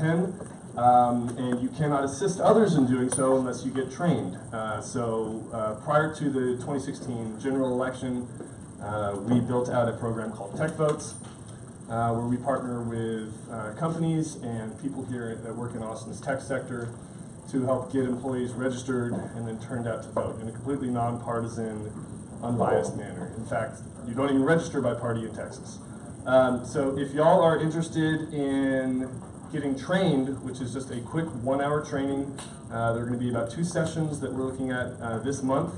pen, and you cannot assist others in doing so unless you get trained. Prior to the 2016 general election, we built out a program called Tech Votes, where we partner with companies and people here that work in Austin's tech sector to help get employees registered and then turned out to vote in a completely nonpartisan, unbiased manner. In fact, you don't even register by party in Texas. So if y'all are interested in getting trained, which is just a quick 1-hour training, there are going to be about 2 sessions that we're looking at this month.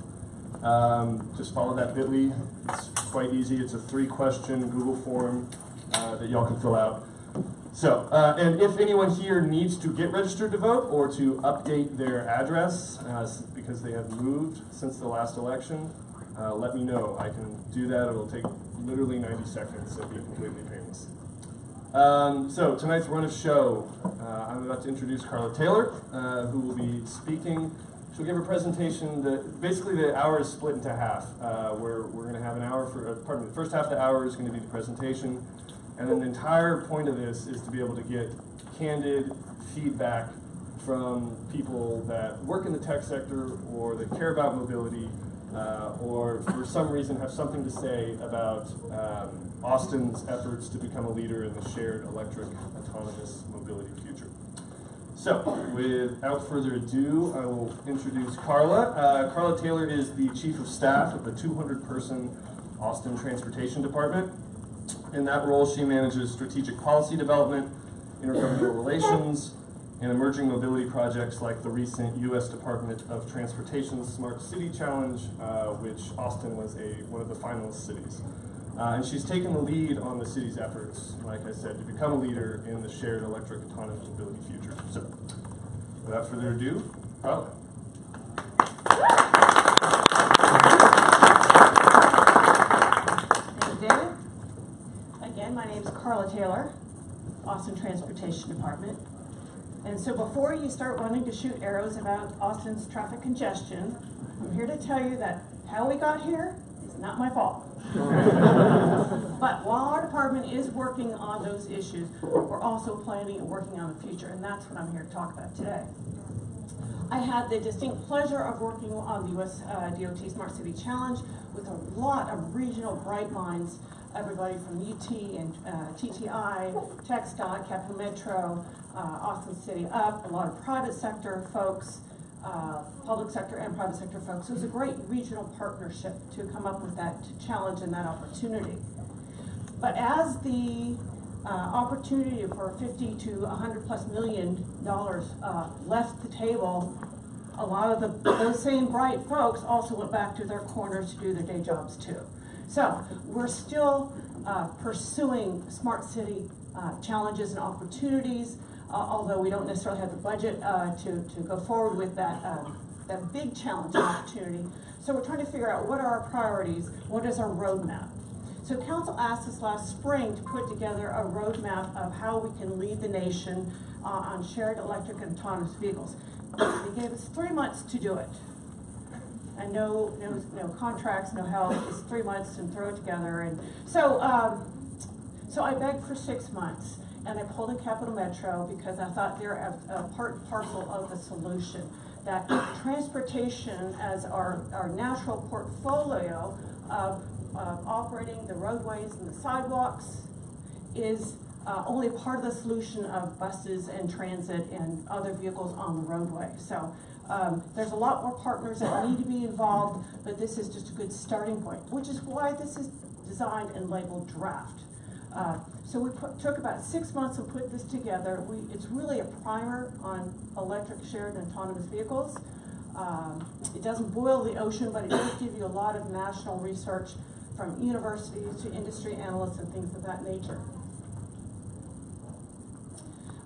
Just follow that bit.ly. It's quite easy. It's a 3-question Google form that y'all can fill out. So, and if anyone here needs to get registered to vote or to update their address because they have moved since the last election, let me know. I can do that. It'll take literally 90 seconds. It'll be completely painless. So tonight's run of show, I'm about to introduce Carla Taylor, who will be speaking. She'll give a presentation that basically the hour is split into half. We're going to have an hour for, pardon me, the first half of the hour is going to be the presentation. And then the entire point of this is to be able to get candid feedback from people that work in the tech sector or that care about mobility or for some reason have something to say about Austin's efforts to become a leader in the shared electric autonomous mobility future. So, without further ado, I will introduce Carla. Carla Taylor is the Chief of Staff of the 200-person Austin Transportation Department. In that role, she manages strategic policy development, intergovernmental relations, and emerging mobility projects like the recent U.S. Department of Transportation's Smart City Challenge, which Austin was one of the finalist cities. And she's taken the lead on the city's efforts, like I said, to become a leader in the shared electric autonomous mobility future. So, without further ado, Carla. Thank you, David. Again, my name is Carla Taylor, Austin Transportation Department. And so before you start wanting to shoot arrows about Austin's traffic congestion, I'm here to tell you that how we got here is not my fault. But while our department is working on those issues, we're also planning and working on the future, and that's what I'm here to talk about today. I had the distinct pleasure of working on the U.S. DOT Smart City Challenge with a lot of regional bright minds, everybody from UT and TTI, TxDOT, Capital Metro, Austin City Up, a lot of private sector folks, public sector and private sector folks. It was a great regional partnership to come up with that challenge and that opportunity. But as the opportunity for $50 to $100+ million left the table, a lot of those same bright folks also went back to their corners to do their day jobs too. So we're still pursuing smart city challenges and opportunities, although we don't necessarily have the budget to go forward with that big challenge and opportunity. So we're trying to figure out what are our priorities, what is our roadmap. So council asked us last spring to put together a roadmap of how we can lead the nation on shared electric and autonomous vehicles. They gave us 3 months to do it. And no contracts, no help, just 3 months and throw it together. And so I begged for 6 months, and I pulled in Capital Metro because I thought they're a part and parcel of the solution. That transportation as our natural portfolio of operating the roadways and the sidewalks is only part of the solution of buses and transit and other vehicles on the roadway. So there's a lot more partners that need to be involved, but this is just a good starting point, which is why this is designed and labeled draft. So we took about 6 months to put this together. It's really a primer on electric, shared, and autonomous vehicles. It doesn't boil the ocean, but it does give you a lot of national research from universities to industry analysts and things of that nature.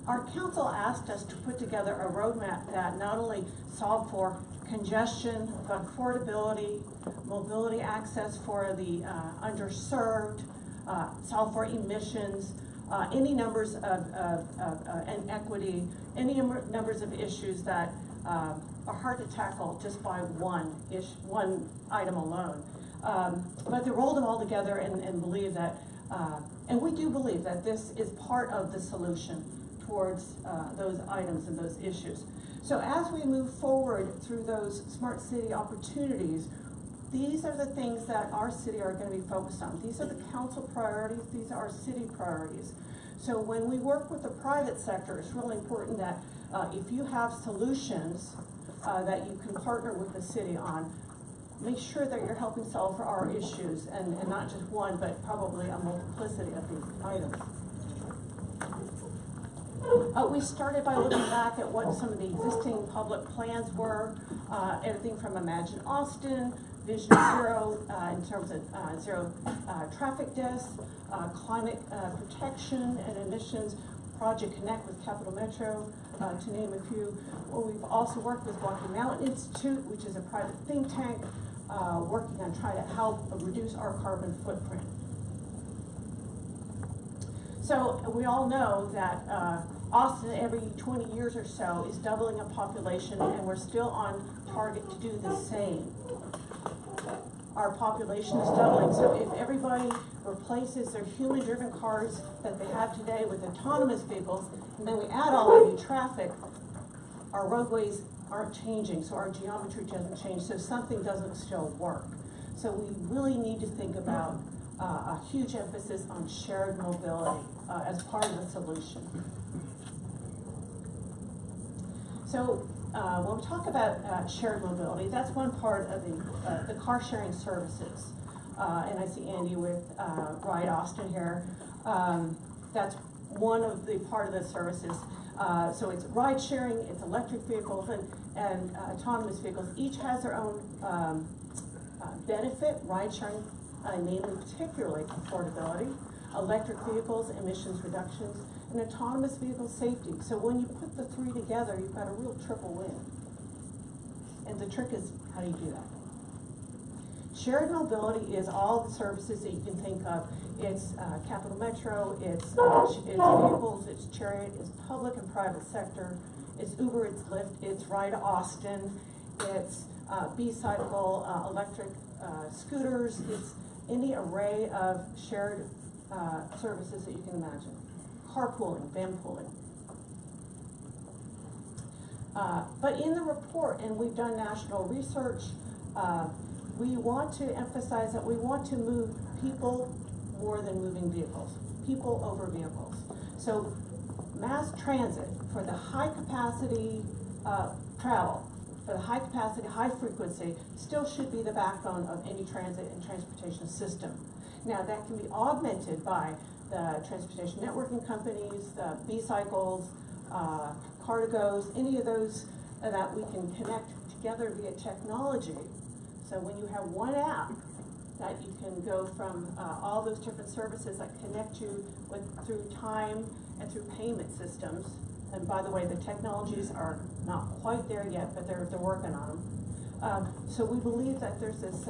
Our council asked us to put together a roadmap that not only solved for congestion, but affordability, mobility access for the underserved, solve for emissions, any numbers and equity, any numbers of issues that are hard to tackle just by one item alone. But they rolled them all together and believe that, and we do believe that this is part of the solution towards those items and those issues. So as we move forward through those smart city opportunities, these are the things that our city are going to be focused on. These are the council priorities, these are our city priorities. So when we work with the private sector, it's really important that if you have solutions that you can partner with the city on, make sure that you're helping solve for our issues, and not just one, but probably a multiplicity of these items. We started by looking back at what some of the existing public plans were, everything from Imagine Austin, Vision Zero in terms of zero traffic deaths, climate protection and emissions, Project Connect with Capital Metro, to name a few. Well, we've also worked with Rocky Mountain Institute, which is a private think tank, working on trying to help reduce our carbon footprint. So we all know that Austin every 20 years or so is doubling in population, and we're still on target to do the same. Our population is doubling, so if everybody replaces their human-driven cars that they have today with autonomous vehicles, and then we add all the new traffic, our roadways aren't changing, so our geometry doesn't change, so something doesn't still work. So we really need to think about a huge emphasis on shared mobility as part of the solution. So when we talk about shared mobility, that's one part of the car sharing services. And I see Andy with Ride Austin here. That's one of the part of the services. So it's ride sharing, it's electric vehicles, and autonomous vehicles. Each has their own benefit. Ride sharing, namely particularly affordability. Electric vehicles, emissions reductions, and autonomous vehicle safety. So when you put the three together, you've got a real triple win. And the trick is, how do you do that? Shared mobility is all the services that you can think of. It's Capital Metro, it's vehicles, it's Chariot, it's public and private sector, it's Uber, it's Lyft, it's Ride Austin, it's B-Cycle, electric scooters, it's any array of shared services that you can imagine. Carpooling, vanpooling. But in the report, and we've done national research, we want to emphasize that we want to move people more than moving vehicles, people over vehicles. So mass transit for the high capacity travel, for the high capacity, high frequency, still should be the backbone of any transit and transportation system. Now that can be augmented by the transportation networking companies, the B-Cycles, Car2Gos, any of those that we can connect together via technology. So when you have one app that you can go from all those different services that connect you through time and through payment systems. And by the way, the technologies are not quite there yet, but they're working on them. So we believe that there's this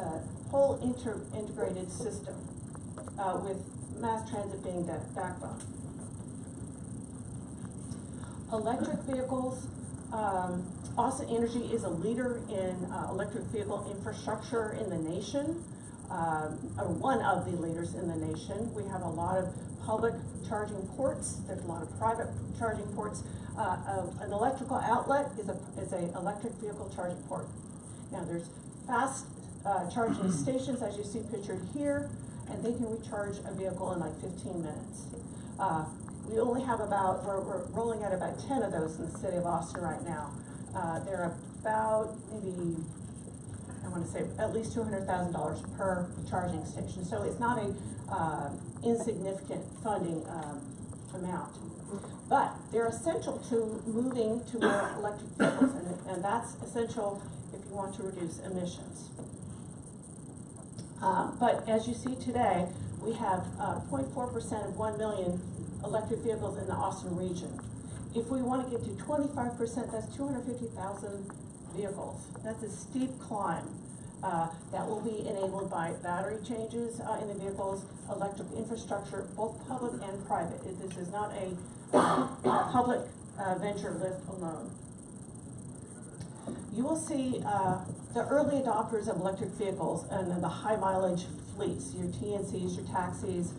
whole integrated system with mass transit being that backbone. Electric vehicles. Austin Energy is a leader in electric vehicle infrastructure in the nation, or one of the leaders in the nation. We have a lot of public charging ports. There's a lot of private charging ports. An electrical outlet is a electric vehicle charging port. Now there's fast charging stations, as you see pictured here, and they can recharge a vehicle in like 15 minutes. We only have we're rolling out about 10 of those in the city of Austin right now. They're about maybe, I want to say at least $200,000 per charging station. So it's not a insignificant funding amount. But they're essential to moving to more electric vehicles, and that's essential if you want to reduce emissions. But as you see today, we have 0.4% of 1 million electric vehicles in the Austin region. If we want to get to 25%, that's 250,000 vehicles. That's a steep climb. That will be enabled by battery changes in the vehicles, electric infrastructure, both public and private. This is not a public venture lift alone. You will see the early adopters of electric vehicles and the high mileage fleets, your TNCs, your taxis.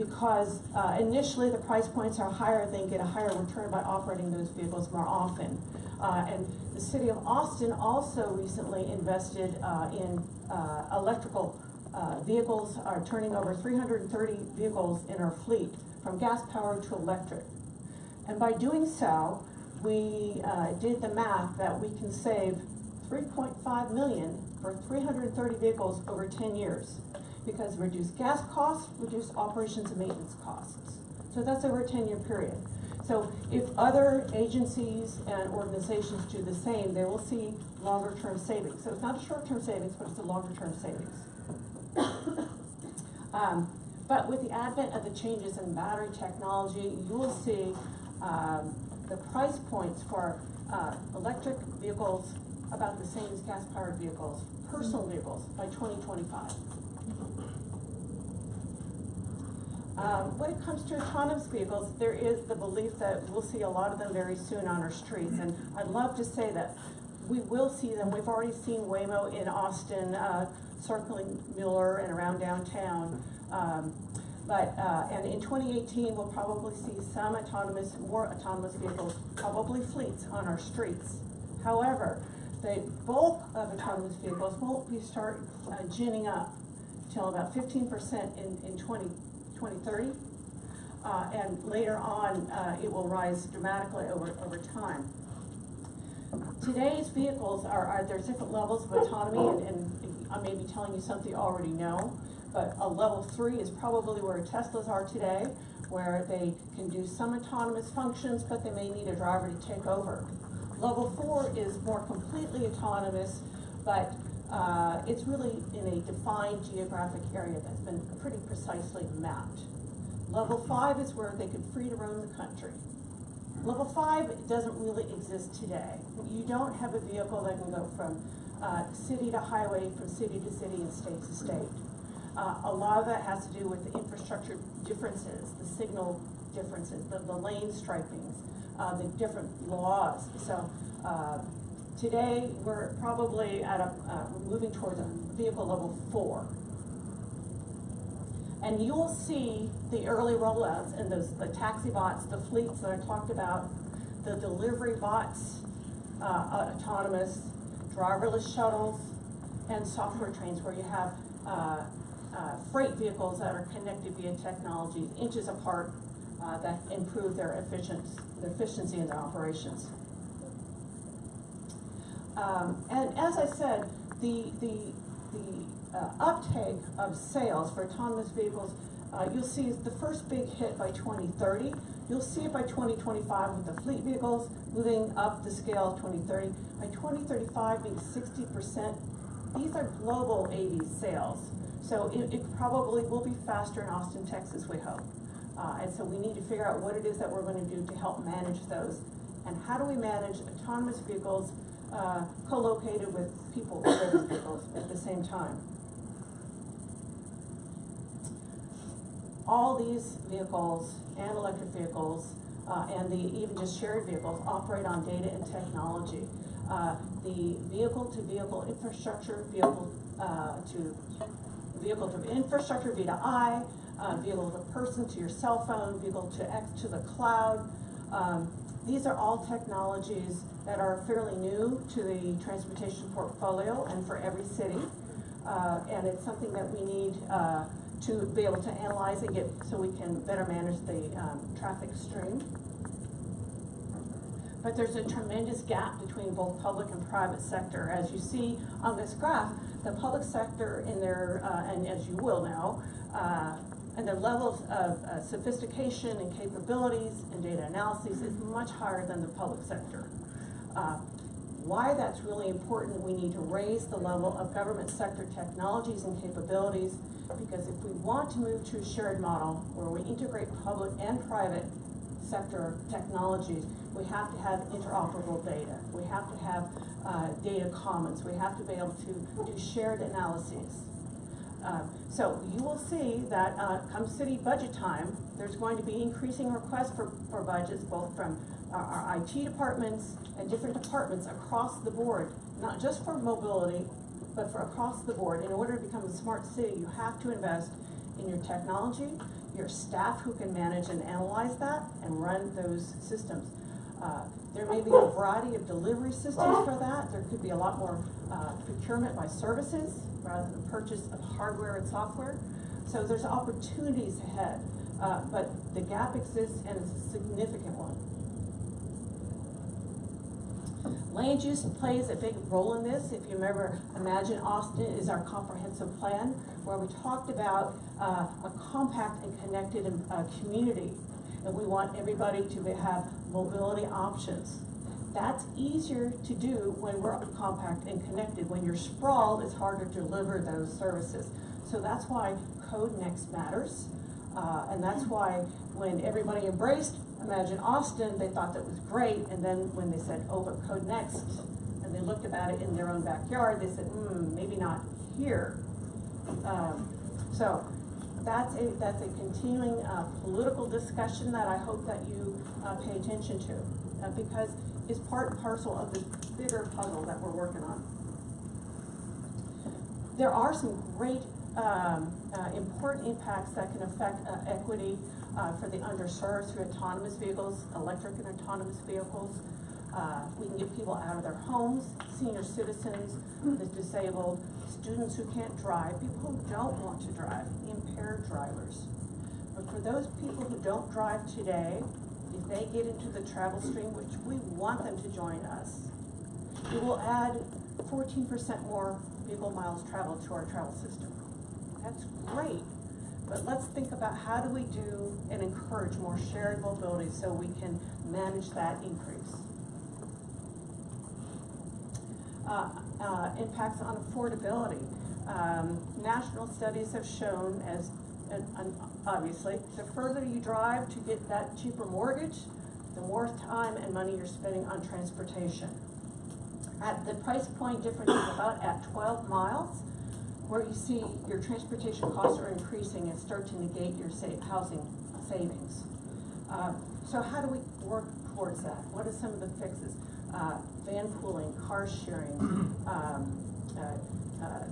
because initially the price points are higher, they get a higher return by operating those vehicles more often. And the city of Austin also recently invested in electrical vehicles, are turning over 330 vehicles in our fleet from gas powered to electric. And by doing so, we did the math that we can save $3.5 million for 330 vehicles over 10 years, because reduced gas costs, reduced operations and maintenance costs. So that's over a 10-year period. So if other agencies and organizations do the same, they will see longer-term savings. So it's not a short-term savings, but it's a longer-term savings. But with the advent of the changes in battery technology, you will see the price points for electric vehicles about the same as gas-powered vehicles, personal vehicles, by 2025. When it comes to autonomous vehicles, there is the belief that we'll see a lot of them very soon on our streets, and I'd love to say that we will see them. We've already seen Waymo in Austin, circling Mueller and around downtown. And in 2018, we'll probably see some more autonomous vehicles, probably fleets, on our streets. However, the bulk of autonomous vehicles won't start ginning up till about 15% in 2030. And later on, it will rise dramatically over time. Today's vehicles there's different levels of autonomy, and I may be telling you something you already know, but a level 3 is probably where Teslas are today, where they can do some autonomous functions, but they may need a driver to take over. Level 4 is more completely autonomous, but it's really in a defined geographic area that's been pretty precisely mapped. Level 5 is where they can free to roam the country. Level 5 doesn't really exist today. You don't have a vehicle that can go from city to highway, from city to city, and state to state. A lot of that has to do with the infrastructure differences, the signal differences, the lane stripings, the different laws. So today we're probably moving towards a vehicle level 4. And you'll see the early rollouts and the taxi bots, the fleets that I talked about, the delivery bots, autonomous, driverless shuttles, and software trains where you have freight vehicles that are connected via technology, inches apart, that improve their efficiency in their operations. And as I said, the uptake of sales for autonomous vehicles, you'll see the first big hit by 2030. You'll see it by 2025 with the fleet vehicles moving up the scale of 2030. By 2035, being 60%. These are global AV sales. So it probably will be faster in Austin, Texas, we hope. And so we need to figure out what it is that we're going to do to help manage those. And how do we manage autonomous vehicles co-located with people-driven vehicles at the same time? All these vehicles and electric vehicles and even just shared vehicles operate on data and technology. The vehicle-to-vehicle infrastructure, vehicle-to infrastructure V2I, vehicle-to-person to your cell phone, vehicle-to-X to the cloud. These are all technologies that are fairly new to the transportation portfolio and for every city. And it's something that we need to be able to analyze and get so we can better manage the traffic stream. But there's a tremendous gap between both public and private sector. As you see on this graph, the public sector in their, and as you will know, and their levels of sophistication and capabilities and data analysis is much higher than the public sector. Why that's really important, we need to raise the level of government sector technologies and capabilities, because if we want to move to a shared model where we integrate public and private sector technologies, we have to have interoperable data. We have to have data commons. We have to be able to do shared analyses. So you will see that come city budget time, there's going to be increasing requests for budgets, both from our IT departments and different departments across the board, not just for mobility, but for across the board. In order to become a smart city, you have to invest in your technology, your staff who can manage and analyze that and run those systems. There may be a variety of delivery systems for that. There could be a lot more procurement by services rather than purchase of hardware and software. So there's opportunities ahead, but the gap exists and it's a significant one. Land use plays a big role in this. If you remember, Imagine Austin is our comprehensive plan where we talked about a compact and connected community. And we want everybody to have mobility options. That's easier to do when we're compact and connected. When you're sprawled, it's harder to deliver those services. So that's why Code Next matters. And that's why when everybody embraced Imagine Austin, they thought that was great. And then when they said, oh, but Code Next, and they looked about it in their own backyard, they said, maybe not here. So that's a continuing political discussion that I hope that you pay attention to, because it's part and parcel of this bigger puzzle that we're working on. There are some great important impacts that can affect equity for the underserved through autonomous vehicles, electric and autonomous vehicles. We can get people out of their homes, senior citizens, the disabled, students who can't drive, people who don't want to drive, impaired drivers. But for those people who don't drive today, if they get into the travel stream, which we want them to join us, it will add 14% more vehicle miles traveled to our travel system. That's great, but let's think about how do we do and encourage more shared mobility so we can manage that increase. Impacts on affordability. National studies have shown, as obviously, the further you drive to get that cheaper mortgage, the more time and money you're spending on transportation. At the price point difference is about at 12 miles, where you see your transportation costs are increasing and start to negate your housing savings. So how do we work towards that? What are some of the fixes? Van pooling, car sharing,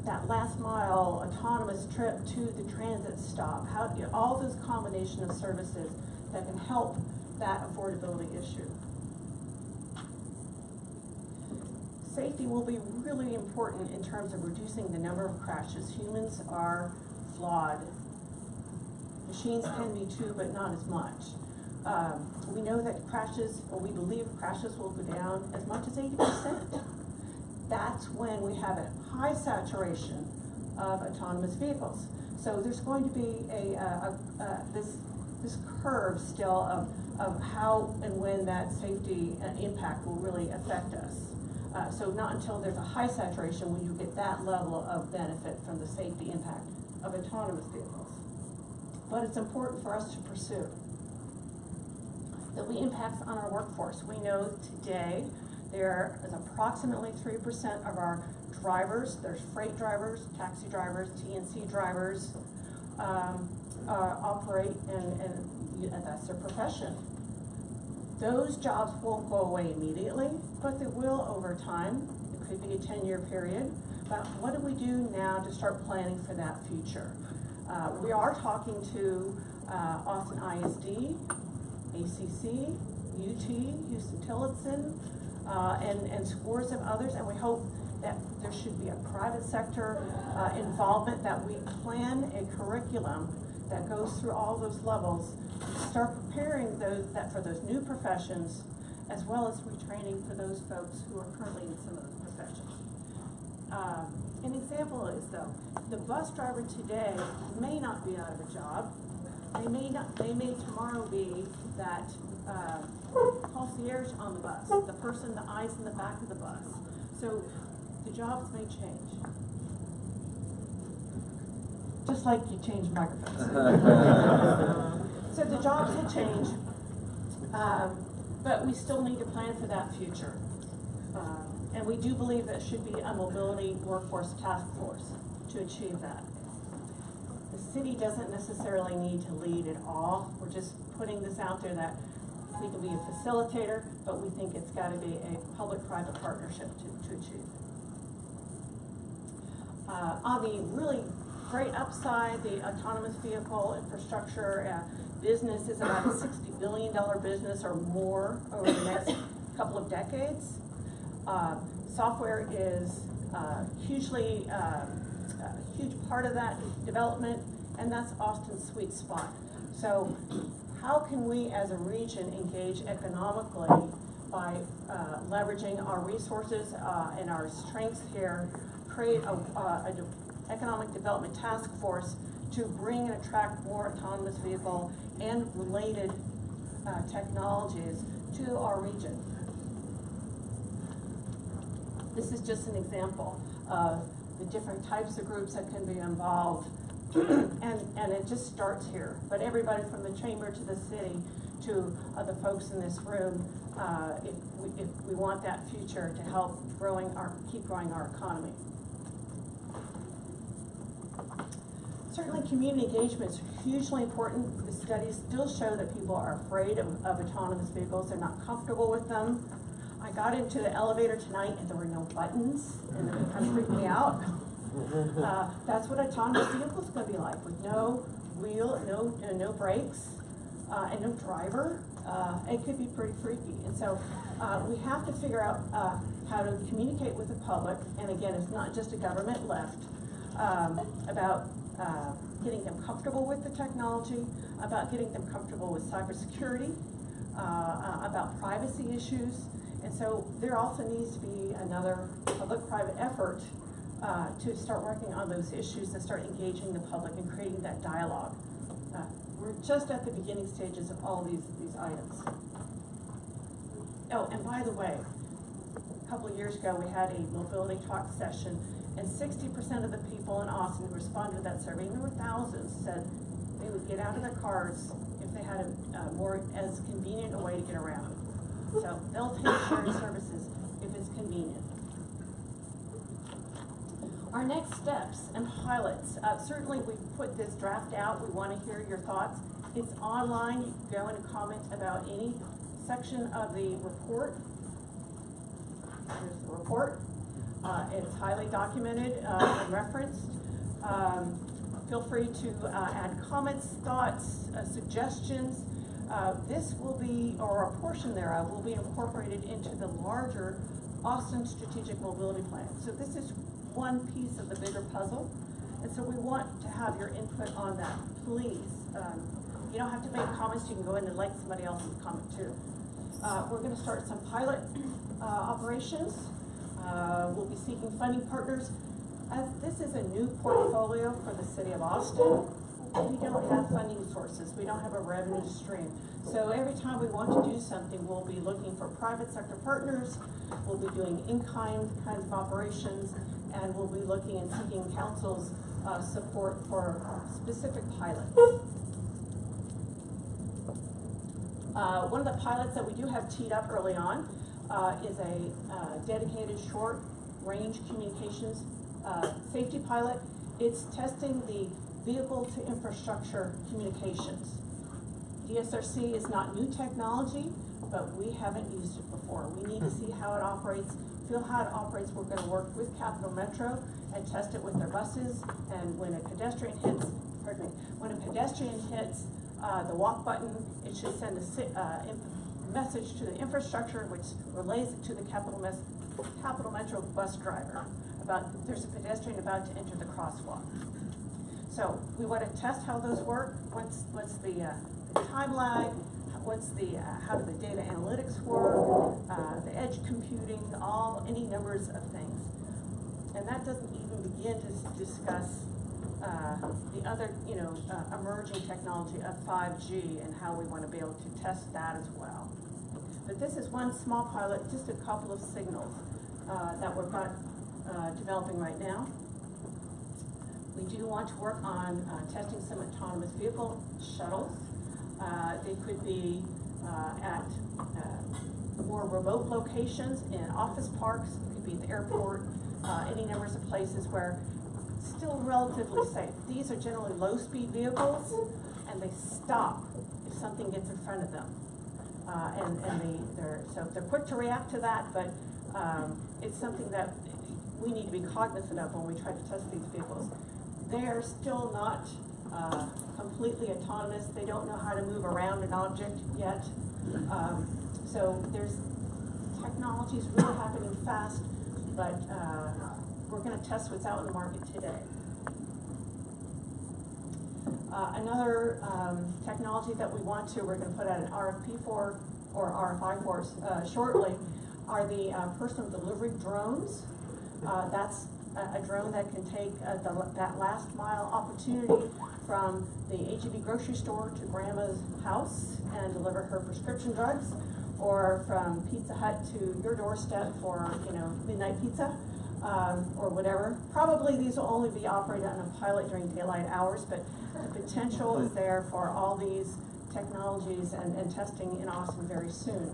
that last mile autonomous trip to the transit stop, all those combination of services that can help that affordability issue. Safety will be really important in terms of reducing the number of crashes. Humans are flawed. Machines can be too, but not as much. We know that crashes, or we believe crashes will go down as much as 80%. That's when we have a high saturation of autonomous vehicles. So there's going to be this curve still of how and when that safety impact will really affect us. So not until there's a high saturation will you get that level of benefit from the safety impact of autonomous vehicles. But it's important for us to pursue. There'll be impacts on our workforce. We know today there is approximately 3% of our drivers, there's freight drivers, taxi drivers, TNC drivers, operate and that's their profession. Those jobs won't go away immediately, but they will over time. It could be a 10-year period. But what do we do now to start planning for that future? We are talking to Austin ISD, ACC, UT, Houston-Tillotson, and scores of others, and we hope that there should be a private sector involvement, that we plan a curriculum that goes through all those levels, start preparing for those new professions, as well as retraining for those folks who are currently in some of those professions. An example is, though, the bus driver today may not be out of a job. They may tomorrow be that concierge on the bus, the person, the eyes in the back of the bus. So the jobs may change. Just like you change microphones. So the jobs will change, but we still need to plan for that future. And we do believe there should be a mobility workforce task force to achieve that. The city doesn't necessarily need to lead at all. We're just putting this out there that we can be a facilitator, but we think it's got to be a public-private partnership to achieve. On the really great upside. The autonomous vehicle infrastructure business is about a $60 billion business or more over the next couple of decades. Software is hugely a huge part of that development, and that's Austin's sweet spot. So how can we as a region engage economically by leveraging our resources and our strengths here, create an economic development task force to bring and attract more autonomous vehicle and related technologies to our region. This is just an example of the different types of groups that can be involved. and it just starts here. But everybody from the chamber to the city to the folks in this room, if we want that future to help keep growing our economy. Certainly community engagement is hugely important. The studies still show that people are afraid of autonomous vehicles. They're not comfortable with them. I got into the elevator tonight and there were no buttons, and it kind of freaked me out. That's what autonomous vehicles is going to be like, with no wheel, no brakes, and no driver. It could be pretty freaky. And so we have to figure out how to communicate with the public, and again, it's not just a government left, about getting them comfortable with the technology, about getting them comfortable with cybersecurity, about privacy issues. And so there also needs to be another public-private effort to start working on those issues and start engaging the public and creating that dialogue. We're just at the beginning stages of all these items. Oh, and by the way, a couple of years ago we had a mobility talk session, and 60% of the people in Austin who responded to that survey, and there were thousands, said they would get out of their cars if they had a more as convenient a way to get around. So they'll take shared services if it's convenient. Our next steps and pilots. Certainly we put this draft out. We want to hear your thoughts. It's online. You can go and comment about any section of the report. Here's the report. It's highly documented and referenced. Feel free to add comments, thoughts, suggestions. This will be, or a portion thereof, will be incorporated into the larger Austin Strategic Mobility Plan. So this is one piece of the bigger puzzle, and so we want to have your input on that. Please, you don't have to make comments. You can go in and like somebody else's comment too. We're going to start some pilot operations. We'll be seeking funding partners. As this is a new portfolio for the city of Austin, we don't have funding sources. We don't have a revenue stream. So every time we want to do something, we'll be looking for private sector partners. We'll be doing in-kind kinds of operations, and we'll be looking and seeking council's support for specific pilots. One of the pilots that we do have teed up early on is a dedicated short-range communications safety pilot. It's testing the vehicle-to-infrastructure communications. DSRC is not new technology, but we haven't used it before. We need to see how it operates, feel how it operates. We're going to work with Capital Metro and test it with their buses. And when a pedestrian hits, when a pedestrian hits the walk button, it should send a message to the infrastructure, which relays it to the Capital Metro bus driver about there's a pedestrian about to enter the crosswalk. So we want to test how those work. What's the time lag? What's the how do the data analytics work? The edge computing, any numbers of things, and that doesn't even begin to discuss the other emerging technology of 5G and how we want to be able to test that as well. But this is one small pilot, just a couple of signals that we're developing right now. We do want to work on testing some autonomous vehicle shuttles. They could be at more remote locations, in office parks, it could be at the airport, any numbers of places where it's still relatively safe. These are generally low-speed vehicles, and they stop if something gets in front of them. So they're quick to react to that, but it's something that we need to be cognizant of when we try to test these vehicles. They are still not completely autonomous. They don't know how to move around an object yet. So there's technology's really happening fast, but we're going to test what's out in the market today. Another technology that we're going to put out an RFP for, or RFI for shortly, are the personal delivery drones. That's a drone that can take that last mile opportunity from the H-E-B grocery store to grandma's house and deliver her prescription drugs, or from Pizza Hut to your doorstep for, midnight pizza, or whatever. Probably these will only be operated on a pilot during daylight hours, but the potential is there for all these technologies and testing in Austin very soon.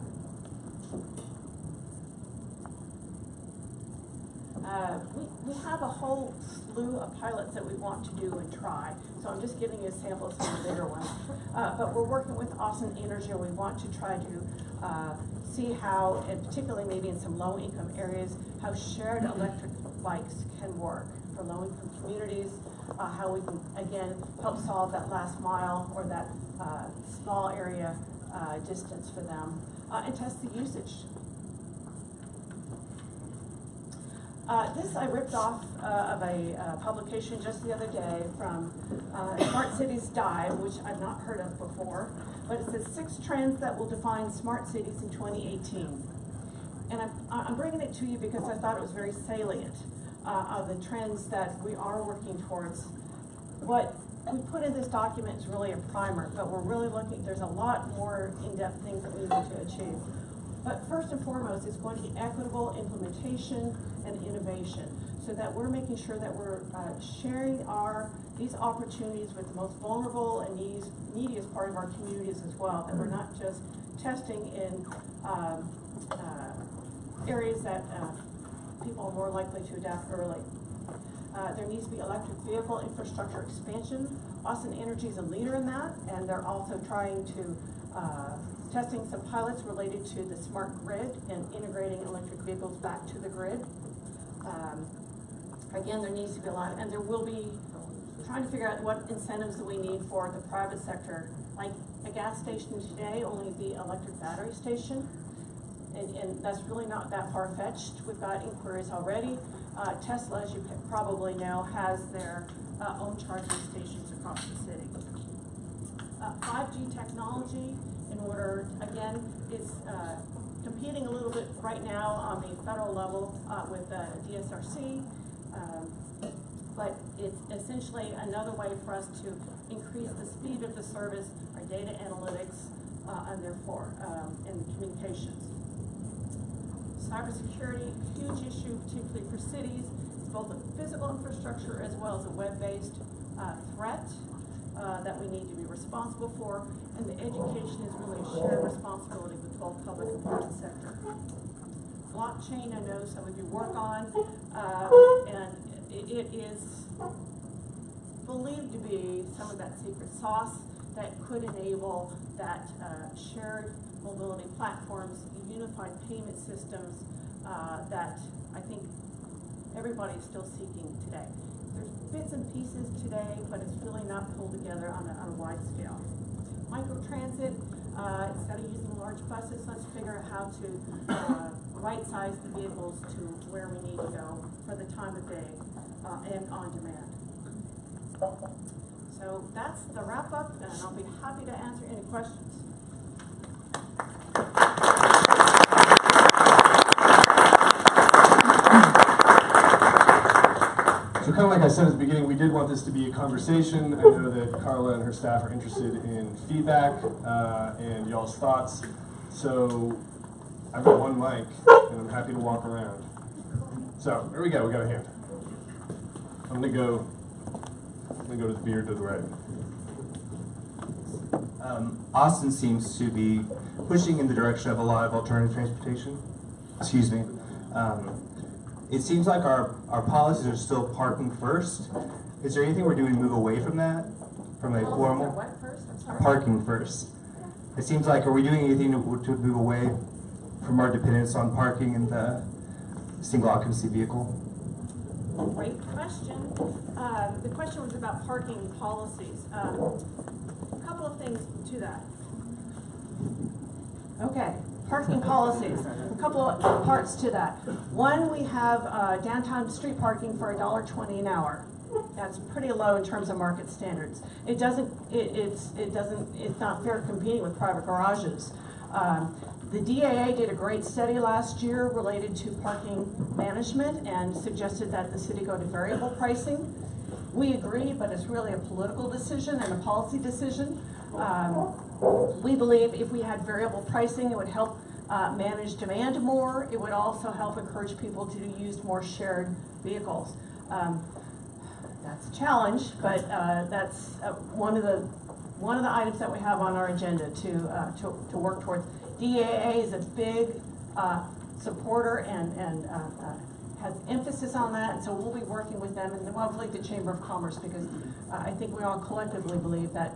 We have a whole slew of pilots that we want to do and try, so I'm just giving you a sample of some of the bigger ones. But we're working with Austin Energy, and we want to try to see how, and particularly maybe in some low-income areas, how shared electric bikes can work for low-income communities, how we can, again, help solve that last mile or that small area distance for them, and test the usage. This I ripped off of a publication just the other day from Smart Cities Dive, which I've not heard of before, but it says 6 trends that will define smart cities in 2018. And I'm bringing it to you because I thought it was very salient of the trends that we are working towards. What we put in this document is really a primer, but we're really looking, there's a lot more in-depth things that we need to achieve. But first and foremost, it's going to be equitable implementation and innovation, so that we're making sure that we're sharing these opportunities with the most vulnerable and neediest part of our communities as well, that we're not just testing in areas that people are more likely to adapt early. There needs to be electric vehicle infrastructure expansion. Austin Energy is a leader in that, and they're also trying to testing some pilots related to the smart grid and integrating electric vehicles back to the grid. Again, there needs to be a lot, and there will be trying to figure out what incentives that we need for the private sector. Like a gas station today, only the electric battery station, and that's really not that far-fetched. We've got inquiries already. Tesla, as you probably know, has their own charging stations across the city. 5G technology, in order, again, is competing a little bit right now on the federal level with DSRC, but it's essentially another way for us to increase the speed of the service, our data analytics, and therefore in communications. Cybersecurity, huge issue, particularly for cities. It's both a physical infrastructure as well as a web-based threat that we need to be responsible for, and the education is really a shared responsibility with both public and private sector. Blockchain, I know some of you work on, and it is believed to be some of that secret sauce that could enable that shared mobility platforms, unified payment systems that I think everybody is still seeking today. There's bits and pieces today, but it's really not pulled together on a wide scale. Microtransit, instead of using large buses, let's figure out how to right-size the vehicles to where we need to go for the time of day and on demand. So that's the wrap-up, and I'll be happy to answer any questions. So kind of like I said at the beginning, we did want this to be a conversation. I know that Carla and her staff are interested in feedback and y'all's thoughts. So I've got one mic, and I'm happy to walk around. So there we go. We got a hand. I'm gonna go to the beard to the right. Austin seems to be pushing in the direction of a lot of alternative transportation. Excuse me. It seems like our policies are still parking first. Is there anything we're doing to move away from that? From a formal? What first? I'm sorry. Parking first. It seems like, are we doing anything to move away from our dependence on parking in the single occupancy vehicle? Great question. The question was about parking policies. A couple of things to that. Okay, parking policies. A couple of parts to that. One, we have downtown street parking for $1.20 an hour. That's pretty low in terms of market standards. It's not fair competing with private garages. The DAA did a great study last year related to parking management and suggested that the city go to variable pricing. We agree, but it's really a political decision and a policy decision. We believe if we had variable pricing, it would help manage demand more. It would also help encourage people to use more shared vehicles. That's a challenge, but that's one of the items that we have on our agenda to work towards. DAA is a big supporter and has emphasis on that, and so we'll be working with them and hopefully the Chamber of Commerce, because I think we all collectively believe that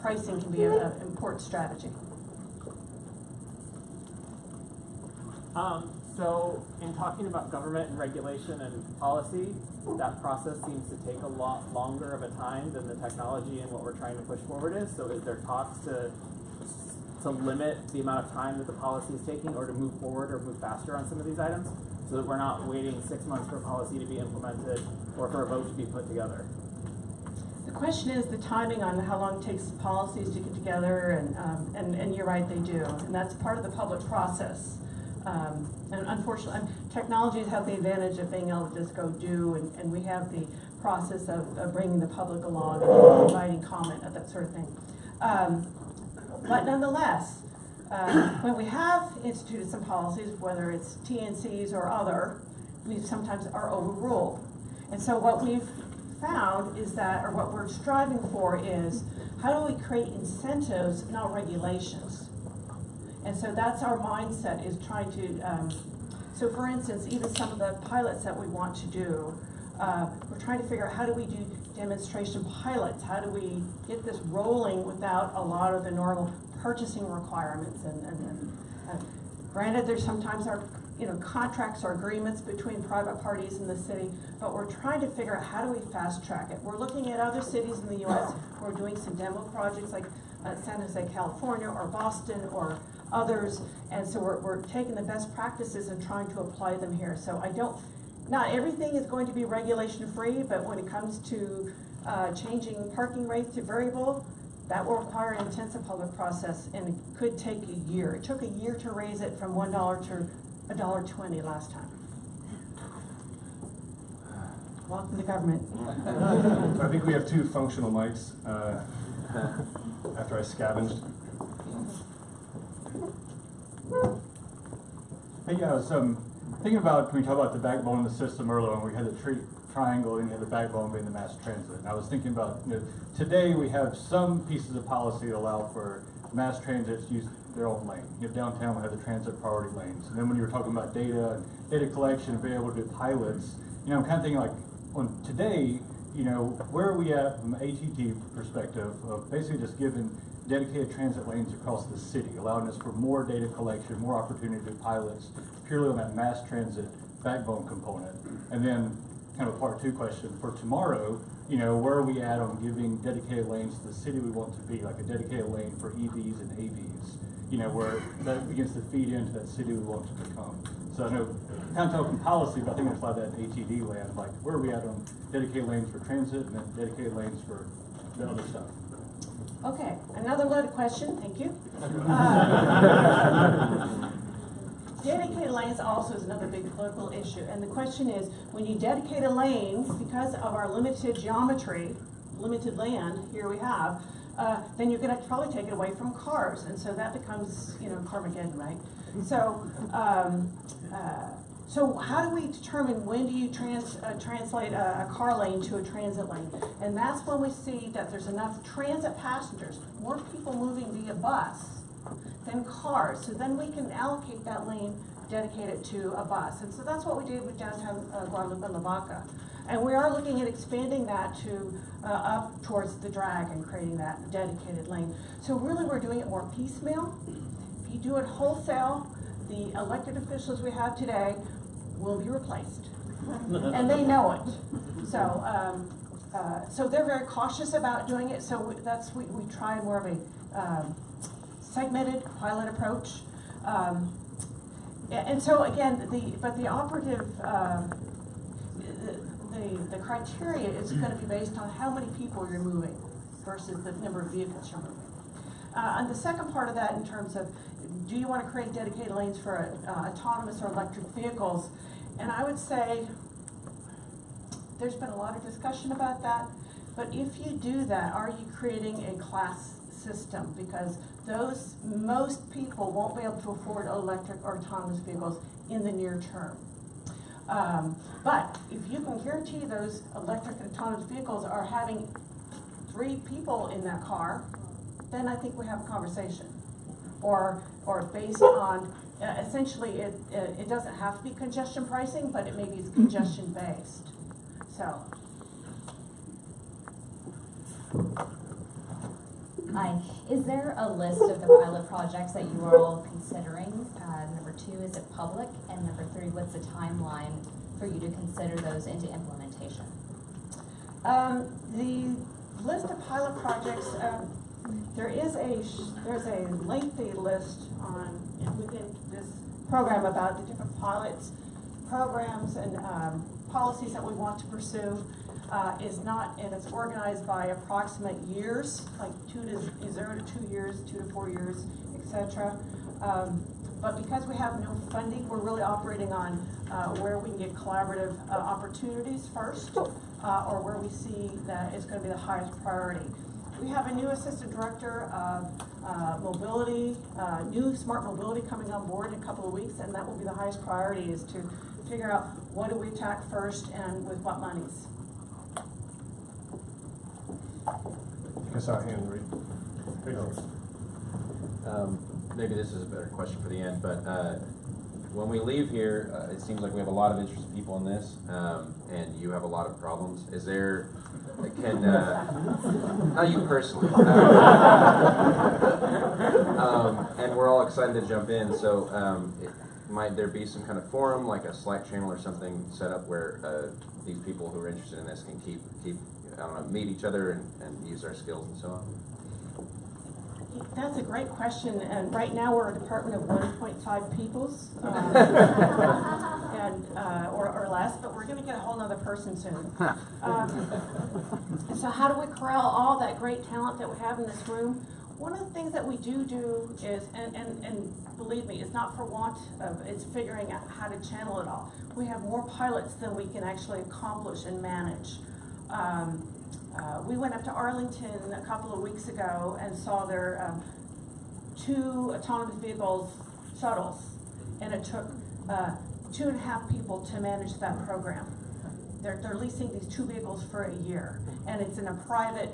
pricing can be an important strategy. So in talking about government and regulation and policy, that process seems to take a lot longer of a time than the technology and what we're trying to push forward is. So is there talks to limit the amount of time that the policy is taking, or to move forward or move faster on some of these items, so that we're not waiting 6 months for policy to be implemented or for a vote to be put together? The question is the timing on how long it takes policies to get together, and you're right, they do, and that's part of the public process. And unfortunately, technologies have the advantage of being able to just go do, and we have the process of bringing the public along and inviting comment and that sort of thing. But nonetheless, when we have instituted some policies, whether it's TNCs or other, we sometimes are overruled. And so what we've found is that, or what we're striving for is, how do we create incentives, not regulations? And so that's our mindset, is trying to, so for instance, even some of the pilots that we want to do, we're trying to figure out how do we do demonstration pilots? How do we get this rolling without a lot of the normal purchasing requirements? And granted, there's sometimes our contracts or agreements between private parties in the city, but we're trying to figure out how do we fast track it. We're looking at other cities in the U.S. who are doing some demo projects like San Jose, California, or Boston, or others, and so we're taking the best practices and trying to apply them here. So not everything is going to be regulation free, but when it comes to changing parking rates to variable, that will require an intensive public process, and it could take a year. It took a year to raise it from $1 to $1.20 last time. Welcome to government. I think we have 2 functional mics after I scavenged. Hey, I was thinking about, when we talked about the backbone of the system earlier, when we had the triangle and you had the backbone being the mass transit. And I was thinking about, today we have some pieces of policy that allow for mass transit to use their own lane. Downtown we have the transit priority lanes. And then when you were talking about data and data collection and being able to do pilots, I'm kind of thinking like, on today, where are we at from an ATT perspective of basically just giving dedicated transit lanes across the city, allowing us for more data collection, more opportunity to do pilots, purely on that mass transit backbone component. And then kind of a part 2 question for tomorrow, where are we at on giving dedicated lanes to the city we want to be, like a dedicated lane for EVs and AVs, where that begins to feed into that city we want to become. So I know, kind of talking policy, but I think there's a lot of that ATD land, like where are we at on dedicated lanes for transit and then dedicated lanes for the other stuff. Okay, another loaded question, thank you. Dedicated lanes also is another big political issue, and the question is, when you dedicate a lane, because of our limited geometry, limited land, here we have, then you're gonna probably take it away from cars, and so that becomes, Carmageddon, right? So, so how do we determine when do you translate a car lane to a transit lane? And that's when we see that there's enough transit passengers, more people moving via bus than cars. So then we can allocate that lane, dedicate it to a bus. And so that's what we did with downtown Guadalupe and Lavaca. And we are looking at expanding that to up towards the drag and creating that dedicated lane. So really we're doing it more piecemeal. If you do it wholesale, the elected officials we have today will be replaced. And they know it. So they're very cautious about doing it, so we try more of a segmented pilot approach. And so again, the operative, the criteria is going to be based on how many people you're moving versus the number of vehicles you're moving. And the second part of that, in terms of, do you want to create dedicated lanes for autonomous or electric vehicles? And I would say there's been a lot of discussion about that, but if you do that, are you creating a class system? Because most people won't be able to afford electric or autonomous vehicles in the near term. But if you can guarantee those electric and autonomous vehicles are having 3 people in that car, then I think we have a conversation. Or based on, essentially it doesn't have to be congestion pricing, but it maybe it's congestion based. So. Hi. Is there a list of the pilot projects that you are all considering? Number 2, is it public? And number 3, what's the timeline for you to consider those into implementation? The list of pilot projects, there's a lengthy list within this program about the different pilots, programs, and policies that we want to pursue. And it's organized by approximate years, like 0 to 2 years, 2 to 4 years, etc. But because we have no funding, we're really operating on where we can get collaborative opportunities first, or where we see that it's going to be the highest priority. We have a new assistant director of mobility, new smart mobility coming on board in a couple of weeks, and that will be the highest priority, is to figure out what do we attack first and with what monies. I saw a hand raised. Maybe this is a better question for the end, but when we leave here, it seems like we have a lot of interested people in this, and you have a lot of problems. Is there, not you personally, and we're all excited to jump in, so might there be some kind of forum, like a Slack channel or something set up where these people who are interested in this can keep I don't know, meet each other and use our skills and so on? That's a great question, and right now we're a department of 1.5 peoples, or less, but we're going to get a whole other person soon. So how do we corral all that great talent that we have in this room? One of the things that we do is, and believe me, it's not for want of, it's figuring out how to channel it all. We have more pilots than we can actually accomplish and manage. We went up to Arlington a couple of weeks ago and saw their 2 autonomous vehicles shuttles, and it took 2.5 people to manage that program. They're leasing these 2 vehicles for a year, and it's in a private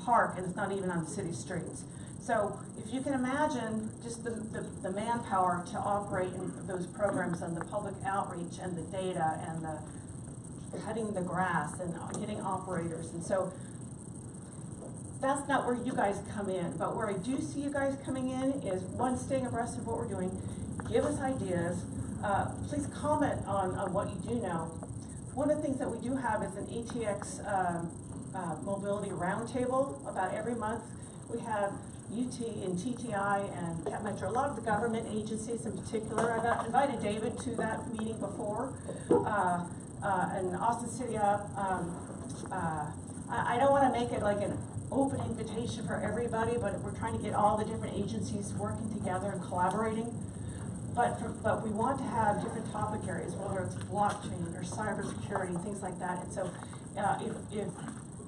park, and it's not even on the city streets. So if you can imagine just the manpower to operate in those programs, and the public outreach and the data and the cutting the grass and getting operators, and so that's not where you guys come in. But where I do see you guys coming in is, one, staying abreast of what we're doing, give us ideas, please comment on what you do know. One of the things that we do have is an ATX mobility roundtable about every month. We have UT and TTI and Cat Metro, a lot of the government agencies in particular. I got invited David to that meeting before. And Austin City Up. I don't want to make it like an open invitation for everybody, but we're trying to get all the different agencies working together and collaborating. But we want to have different topic areas, whether it's blockchain or cybersecurity, things like that. And so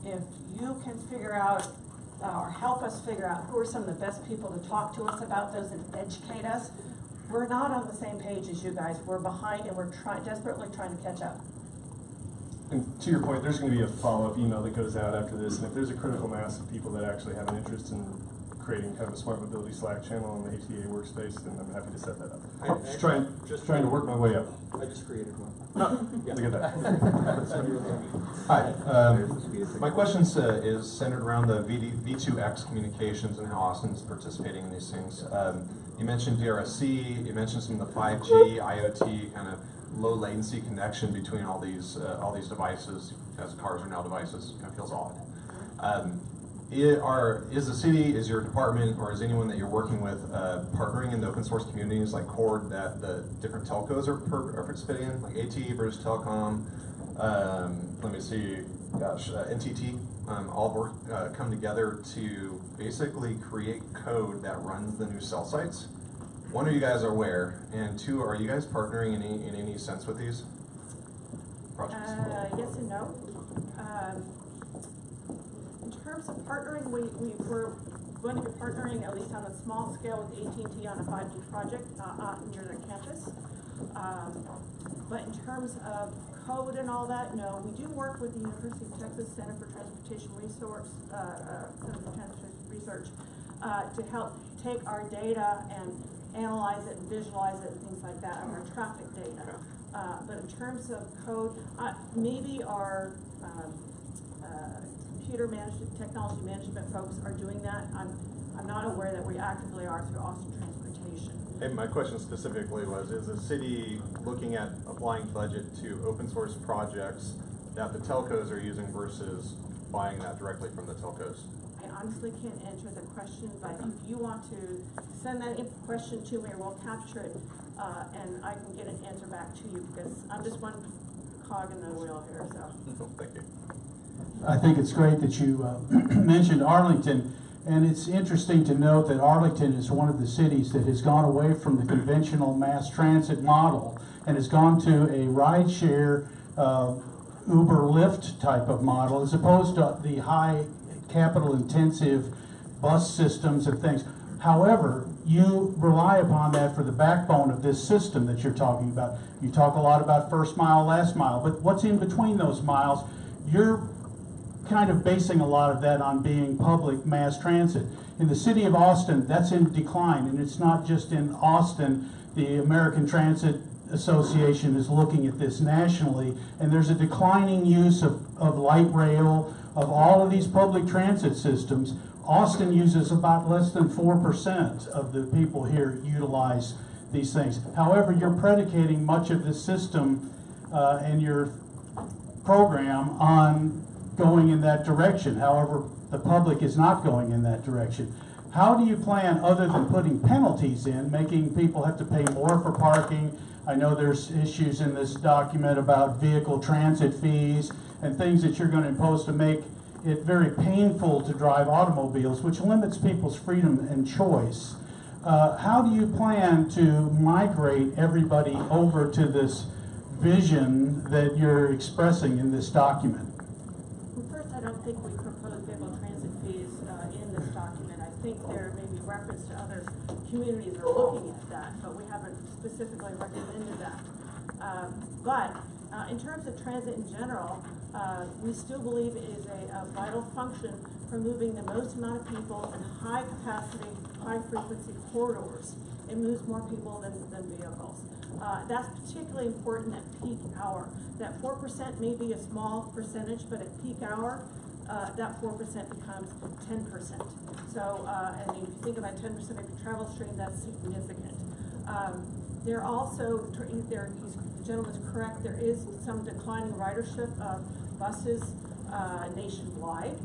if you can figure out or help us figure out who are some of the best people to talk to us about those and educate us, we're not on the same page as you guys. We're behind, and we're desperately trying to catch up. And to your point, there's going to be a follow-up email that goes out after this, and if there's a critical mass of people that actually have an interest in creating kind of a smart mobility Slack channel on the ATA workspace, then I'm happy to set that up. Just trying to work my way up. I just created one. Look at that. Hi. My question is centered around the V2X communications and how Austin's participating in these things. You mentioned DRSC, you mentioned some of the 5G, IoT kind of low latency connection between all these devices, as cars are now devices, kind of feels odd. Is the city, is your department, or is anyone that you're working with partnering in the open source communities like Cord that the different telcos are participating in, like AT versus Telecom? Let me see, gosh, NTT, all work, come together to basically create code that runs the new cell sites. One, are you guys aware? And two, are you guys partnering in any sense with these projects? Yes and no. In terms of partnering, we're going to be partnering at least on a small scale with AT&T on a 5G project near their campus. But in terms of code and all that, no. We do work with the University of Texas Center for Transportation Research to help take our data and analyze it and visualize it and things like that, and our traffic data. But in terms of code, maybe our computer management, technology management folks are doing that. I'm not aware that we actively are through Austin Transportation. And my question specifically was, is the city looking at applying budget to open source projects that the telcos are using versus buying that directly from the telcos? I honestly can't answer the question, but if you want to send that question to me, or we'll capture it, and I can get an answer back to you, because I'm just one cog in the wheel here, so. Thank you. I think it's great that you mentioned Arlington, and it's interesting to note that Arlington is one of the cities that has gone away from the conventional mass transit model and has gone to a rideshare Uber Lyft type of model, as opposed to the high capital intensive bus systems and things. However, you rely upon that for the backbone of this system that you're talking about. You talk a lot about first mile, last mile, but what's in between those miles? You're kind of basing a lot of that on being public mass transit. In the city of Austin, that's in decline, and it's not just in Austin. The American Transit Association is looking at this nationally, and there's a declining use of light rail, of all of these public transit systems. Austin uses about less than 4% of the people here utilize these things. However, you're predicating much of the system and your program on going in that direction. However, the public is not going in that direction. How do you plan, other than putting penalties in, making people have to pay more for parking? I know there's issues in this document about vehicle transit fees and things that you're going to impose to make it very painful to drive automobiles, which limits people's freedom and choice. How do you plan to migrate everybody over to this vision that you're expressing in this document? First, I don't think we propose vehicle transit fees in this document. I think there may be reference to other communities that are looking at that, but we haven't specifically recommended that. But in terms of transit in general, we still believe it is a vital function for moving the most amount of people in high capacity, high frequency corridors. It moves more people than vehicles. That's particularly important at peak hour. That 4% may be a small percentage, but at peak hour, that 4% becomes 10%. So, and if you think about 10% of your travel stream, that's significant. There also, the gentleman's correct, there is some declining ridership of buses nationwide.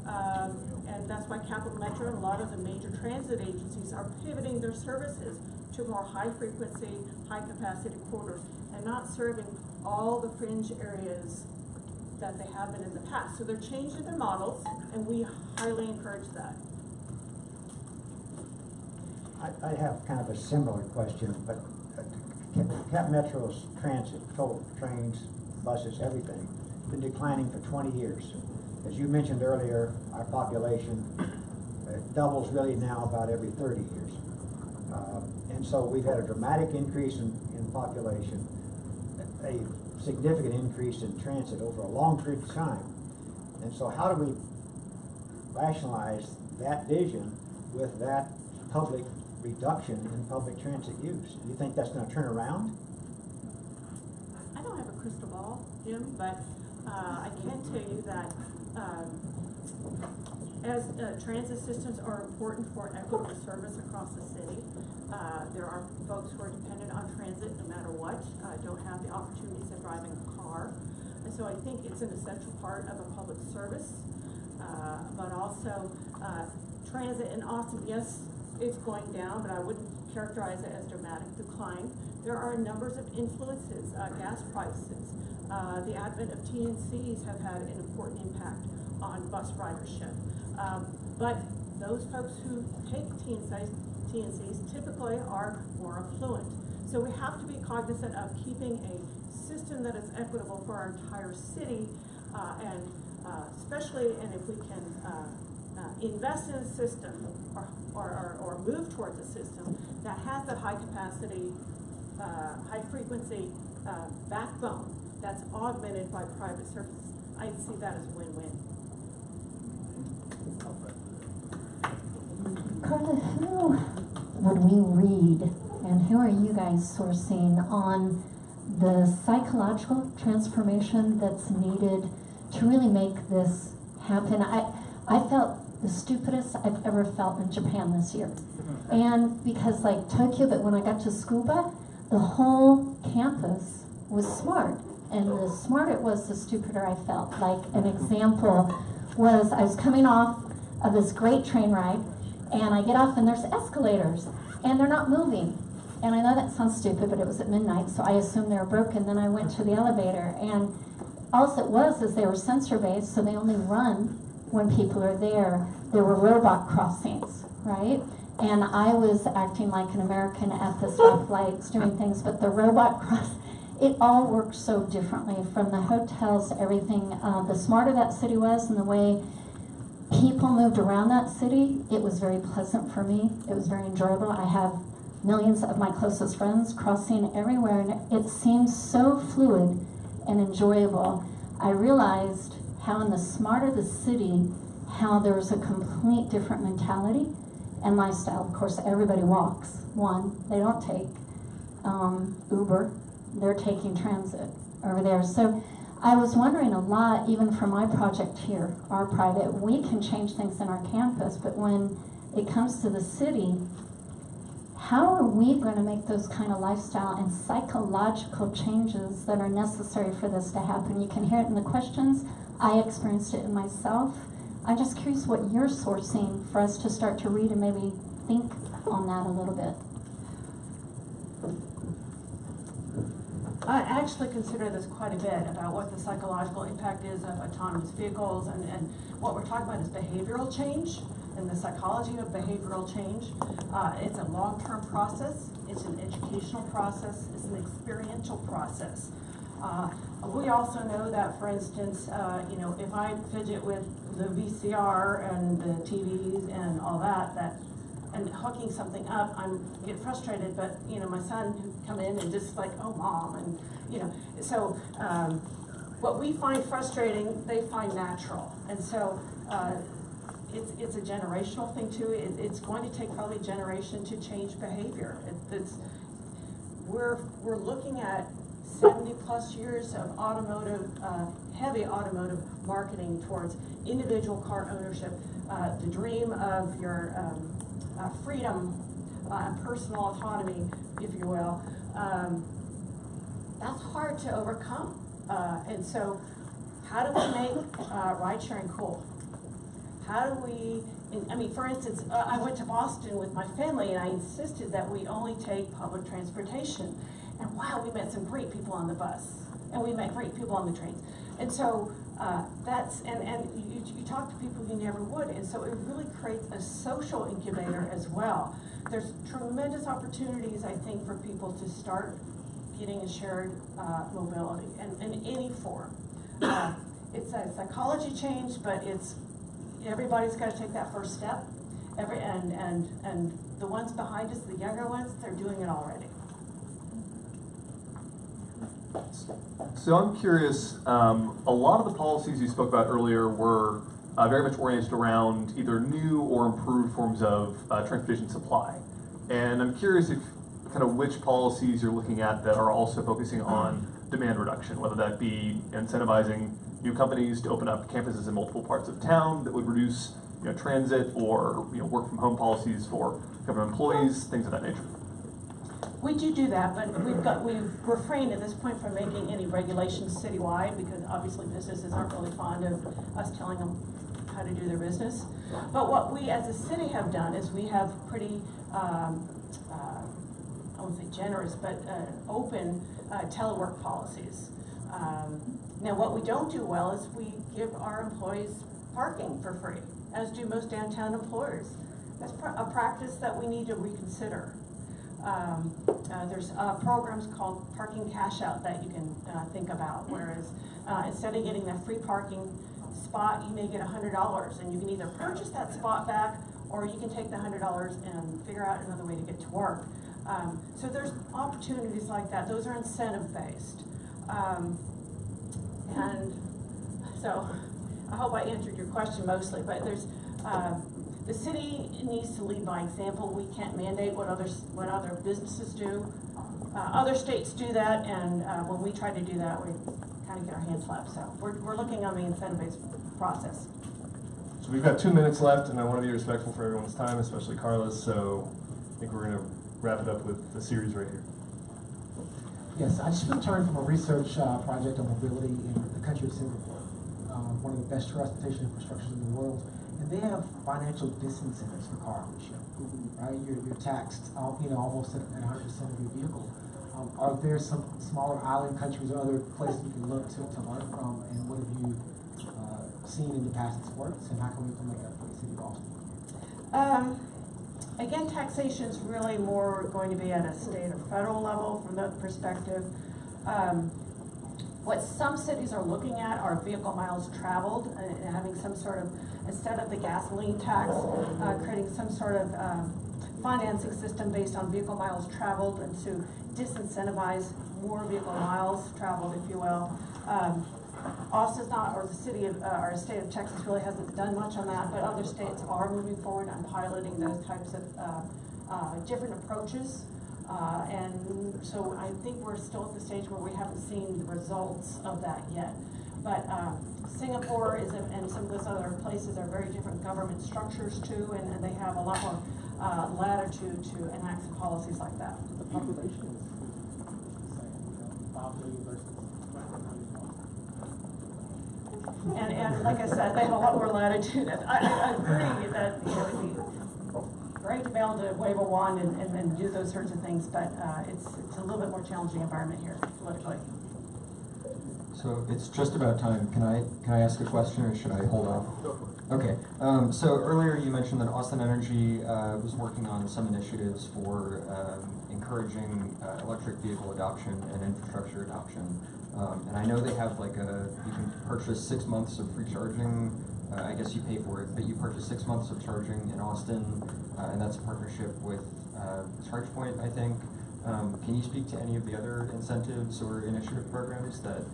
And that's why Capital Metro and a lot of the major transit agencies are pivoting their services to more high frequency, high capacity corridors, and not serving all the fringe areas that they have been in the past. So they're changing their models, and we highly encourage that. I have kind of a similar question, but Cap Metro's transit, total trains, buses, everything, been declining for 20 years. As you mentioned earlier, our population doubles really now about every 30 years. And so we've had a dramatic increase in population, a significant increase in transit over a long period of time. And so how do we rationalize that vision with that public reduction in public transit use? Do you think that's going to turn around? I don't have a crystal ball, Jim, but I can tell you that as transit systems are important for equitable service across the city, there are folks who are dependent on transit no matter what. don't have the opportunities of driving a car. And so I think it's an essential part of a public service, but also transit in Austin, yes, it's going down, but I wouldn't characterize it as dramatic decline. There are numbers of influences, gas prices, the advent of TNCs have had an important impact on bus ridership. But those folks who take TNCs typically are more affluent. So we have to be cognizant of keeping a system that is equitable for our entire city, and especially, and if we can invest in a system or move towards a system that has that high capacity, high frequency backbone that's augmented by private services, I see that as a win-win. Carla, who would we read and who are you guys sourcing on the psychological transformation that's needed to really make this happen? I felt the stupidest I've ever felt in Japan this year. And because like Tokyo, but when I got to Tsukuba, the whole campus was smart. And the smarter it was, the stupider I felt. Like an example was I was coming off of this great train ride, and I get off and there's escalators, and they're not moving. And I know that sounds stupid, but it was at midnight, so I assumed they were broken. Then I went to the elevator, and all it was is they were sensor-based, so they only run when people are there. There were robot crossings, right? And I was acting like an American at the stoplights, doing things, but the robot cross, it all worked so differently, from the hotels, everything. The smarter that city was and the way people moved around that city, it was very pleasant for me. It was very enjoyable. I have millions of my closest friends crossing everywhere, and it seems so fluid and enjoyable. I realized how in the smarter the city, how there was a complete different mentality and lifestyle. Of course, everybody walks. One, they don't take Uber. They're taking transit over there. So I was wondering a lot, even for my project here, our private, we can change things in our campus, but when it comes to the city, how are we going to make those kind of lifestyle and psychological changes that are necessary for this to happen? You can hear it in the questions. I experienced it in myself. I'm just curious what you're sourcing for us to start to read and maybe think on that a little bit. I actually consider this quite a bit about what the psychological impact is of autonomous vehicles, and what we're talking about is behavioral change and the psychology of behavioral change. It's a long-term process, it's an educational process, it's an experiential process. We also know that, for instance, if I fidget with the VCR and the TVs and all that and hooking something up, I get frustrated, but my son would come in and just like, oh mom, and so what we find frustrating, they find natural. And so it's a generational thing too. It's going to take probably a generation to change behavior. We're looking at 70 plus years of heavy automotive marketing towards individual car ownership, the dream of your freedom, personal autonomy, if you will. That's hard to overcome. And so how do we make ride sharing cool? How do we, for instance, I went to Boston with my family and I insisted that we only take public transportation. And wow, we met some great people on the bus. And we met great people on the trains. And so you talk to people you never would. And so it really creates a social incubator as well. There's tremendous opportunities, I think, for people to start getting a shared mobility in any form. It's a psychology change, but everybody's got to take that first step. And the ones behind us, the younger ones, they're doing it already. So I'm curious, a lot of the policies you spoke about earlier were very much oriented around either new or improved forms of transportation supply. And I'm curious if which policies you're looking at that are also focusing on demand reduction, whether that be incentivizing new companies to open up campuses in multiple parts of town that would reduce transit, or work from home policies for government employees, things of that nature. We do that, but we've refrained at this point from making any regulations citywide because obviously businesses aren't really fond of us telling them how to do their business. But what we as a city have done is we have pretty, I won't say generous, but open telework policies. Now what we don't do well is we give our employees parking for free, as do most downtown employers. That's a practice that we need to reconsider. There's programs called parking cash out that you can think about, whereas instead of getting that free parking spot, you may get $100 and you can either purchase that spot back or you can take the $100 and figure out another way to get to work. So there's opportunities like that. Those are incentive based. And so I hope I answered your question mostly, but there's the city needs to lead by example. We can't mandate what other businesses do. Other states do that, and when we try to do that, we kind of get our hands slapped. So we're looking on the incentive-based process. So we've got 2 minutes left, and I want to be respectful for everyone's time, especially Carla's. So I think we're going to wrap it up with the series right here. Yes, I just returned from a research project on mobility in the country of Singapore, one of the best transportation infrastructures in the world. And they have financial disincentives for car ownership, right? You're taxed, almost at 100% of your vehicle. Are there some smaller island countries or other places you can look to learn from? And what have you seen in the past that's worked? And how can we implement that for the city of Austin? Again, taxation is really more going to be at a state or federal level from that perspective. What some cities are looking at are vehicle miles traveled and having some sort of, instead of the gasoline tax, creating some sort of financing system based on vehicle miles traveled and to disincentivize more vehicle miles traveled, if you will. Austin's not, or the city of, or state of Texas really hasn't done much on that, but other states are moving forward on piloting those types of different approaches. And so I think we're still at the stage where we haven't seen the results of that yet. But Singapore is, and some of those other places are very different government structures too, and they have a lot more latitude to enact some policies like that. The population is Bali versus and like I said, they have a lot more latitude. I agree that it'd be great to be able to wave a wand and do those sorts of things, but it's a little bit more challenging environment here politically. So it's just about time. Can I ask a question, or should I hold off? Go for it. Okay. So earlier you mentioned that Austin Energy was working on some initiatives for encouraging electric vehicle adoption and infrastructure adoption. And I know they have like you can purchase 6 months of free charging. I guess you pay for it, but you purchase 6 months of charging in Austin, and that's a partnership with ChargePoint, I think. Can you speak to any of the other incentives or initiative programs that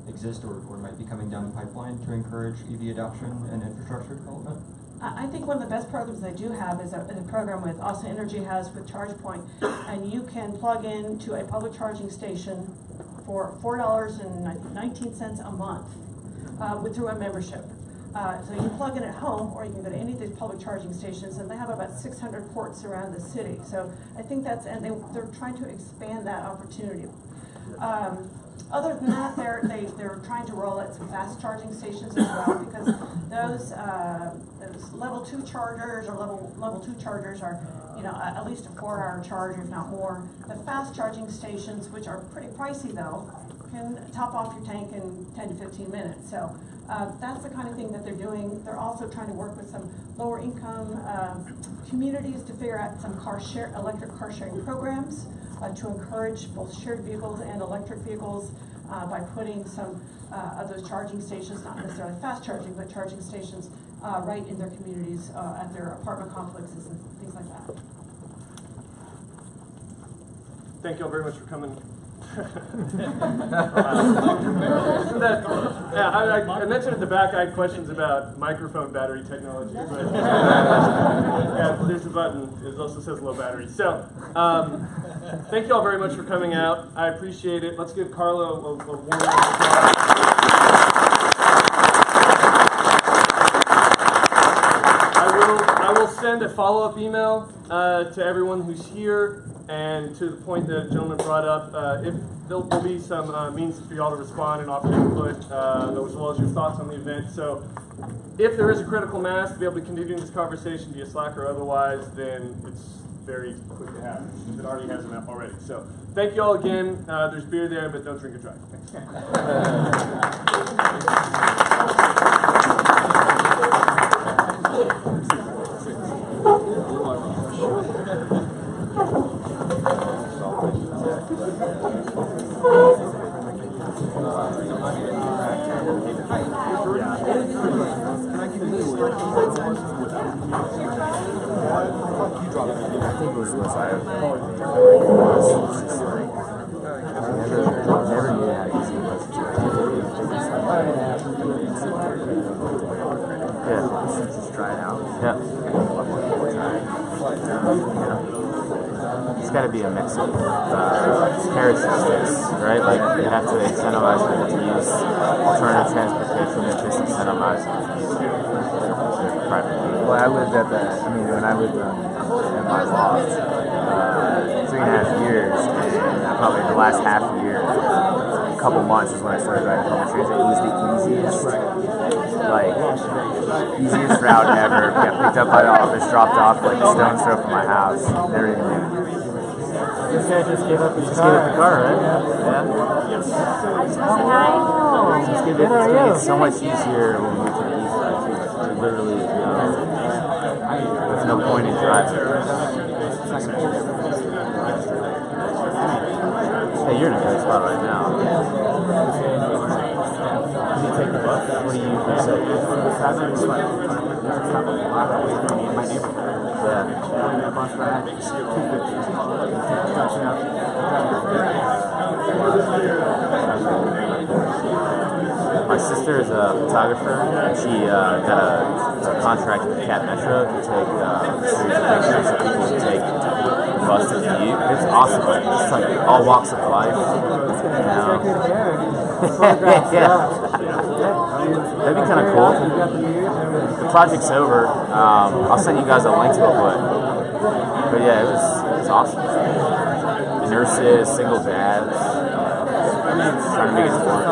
exist or might be coming down the pipeline to encourage EV adoption and infrastructure development? I think one of the best programs they do have is a program with Austin Energy has with ChargePoint, and you can plug in to a public charging station for $4.19 a month through a membership. So you can plug in at home, or you can go to any of these public charging stations, and they have about 600 ports around the city. So I think that's, and they're trying to expand that opportunity. Other than that, they're trying to roll out some fast charging stations as well, because those level 2 chargers or level 2 chargers are, at least a 4-hour charge, if not more. The fast charging stations, which are pretty pricey though, can top off your tank in 10 to 15 minutes. So that's the kind of thing that they're doing. They're also trying to work with some lower income communities to figure out some electric car sharing programs to encourage both shared vehicles and electric vehicles by putting some of those charging stations, not necessarily fast charging, but charging stations right in their communities, at their apartment complexes and things like that. Thank you all very much for coming. I mentioned at the back I had questions about microphone battery technology, but yeah, there's a button. It also says low battery. So thank you all very much for coming out. I appreciate it. Let's give Carla a warm applause. I will send a follow-up email to everyone who's here. And to the point that the gentleman brought up, if there'll be some means for y'all to respond and offer input, as well as your thoughts on the event. So if there is a critical mass to be able to continue this conversation via Slack or otherwise, then it's very quick to happen. If it already hasn't already. So thank you all again. There's beer there, but don't drink it dry. Thanks. It's got to be a mix of carrots and sticks, right? Like you have to incentivize people to use alternative transportation and disincentivize them to use private vehicles. Well, I lived when I lived in my loft 3.5 years, and probably the last half a year, a couple months is when I started riding public transit. It was the easiest route ever. Got picked up by the office, dropped off like a stone's throw from my house. Never even knew. This guy just gave up his car. Just gave up the car, right? Yeah. It's so much easier when we can use that. Literally, there's no point in driving. Hey, you're in a good spot right now. Can you take the bus? What do you say? My neighborhood. Yeah. Bus ride, My sister is a photographer, and she got a contract with Cat Metro to take a series of pictures that people would take the bus to view. It's awesome. It's like all walks of life. Yeah. That'd be kind of cool. The project's over. I'll send you guys a link to it, but yeah, it was awesome. Nurses, single dads, trying to make it work.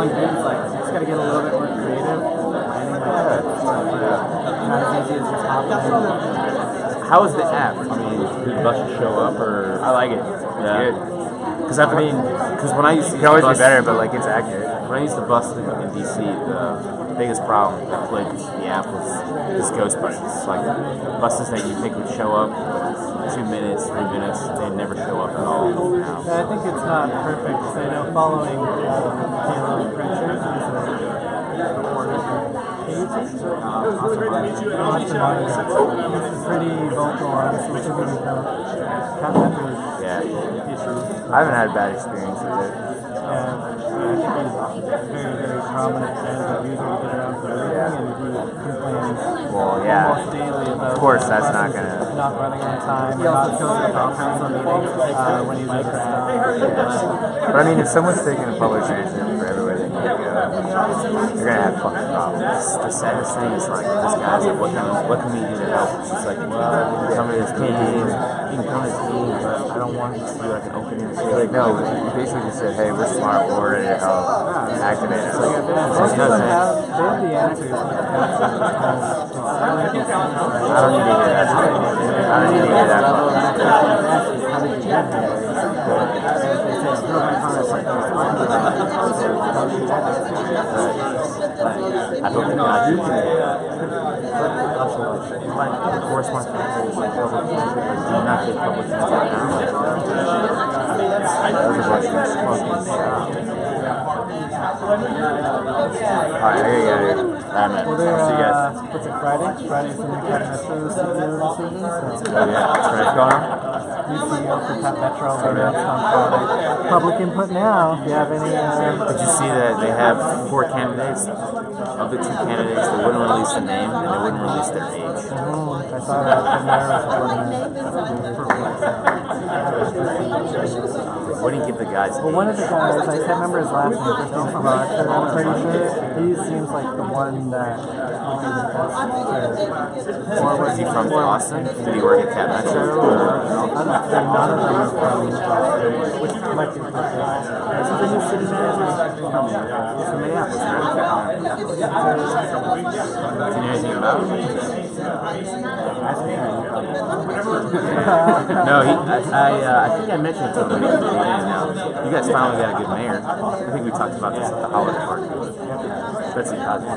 Just gotta get a little bit more creative. Not as easy as just hopping. How is the app? I mean, do the buses show up or? I like it. Yeah. Because when I used to, it can always be better, but like it's accurate. When I used to bus in DC, the biggest problem that plagued the app was this ghost buses. Like buses that you think would show up 2 minutes, 3 minutes, they never show up at all. I think it's not perfect. So, following Caleb Pritchard, who's a reporter for Really great to meet you. he's pretty vocal on some of these issues. I haven't had a bad experience with it. I think he's very, very prominent transit user. We get around for everything, and he complains almost daily about of course, that's not gonna not running on time. He also shows up at council meetings when he's at But I mean, if someone's taking a public transit for everywhere they need to go, you're gonna have fucking problems. The saddest thing is like this guy's like, what can we do to help? She's like, well, you can come to this meeting, you can come to this meeting, but I don't want it to be like an open invitation. Like, no, you basically just said, hey, we're smart, we're ready to help, activate it. Most of them have the answers. I don't need to hear that. I don't need to hear that. I hope that God you can also like correspondence with like public transit, like do not get public transit now. Those are Russians fucking stop. Alright, I gotta get out of here. Man. Well, they're, see you guys. what's it, Friday? Friday's the new Cat Metro CEO decision, so. Oh yeah, that's right. Going on? New CEO for Cat Metro will be announced on Friday. Public input now, if you have any, Did you see that they have 4 candidates? Of the 2 candidates, they wouldn't release the name and they wouldn't release their age. I saw that. The mayor was What do you give the guys? Well, one of the guys, I can't remember his last name, first name's Roger, I'm pretty sure. He seems like the one that would be the best to forward. Is he from Boston? Did he work at Cat Metro? I don't think none of them are from Boston, which might be the case. Is he the new city manager? He's from Minneapolis, right? Can you hear anything about him? No, I think I mentioned it to him, but he didn't know. You guys finally got a good mayor. I think we talked about this at the holiday party. Betsy Cosby.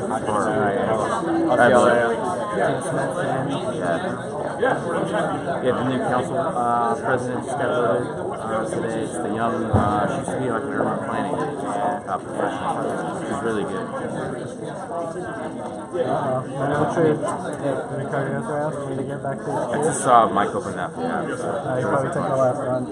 Yeah, the new council president just got voted today. It's the young, she used to be like an urban planning professional. She's really good. What's your Ricardo asked for me to get back to I just saw Mike open that for you. you probably took the last run.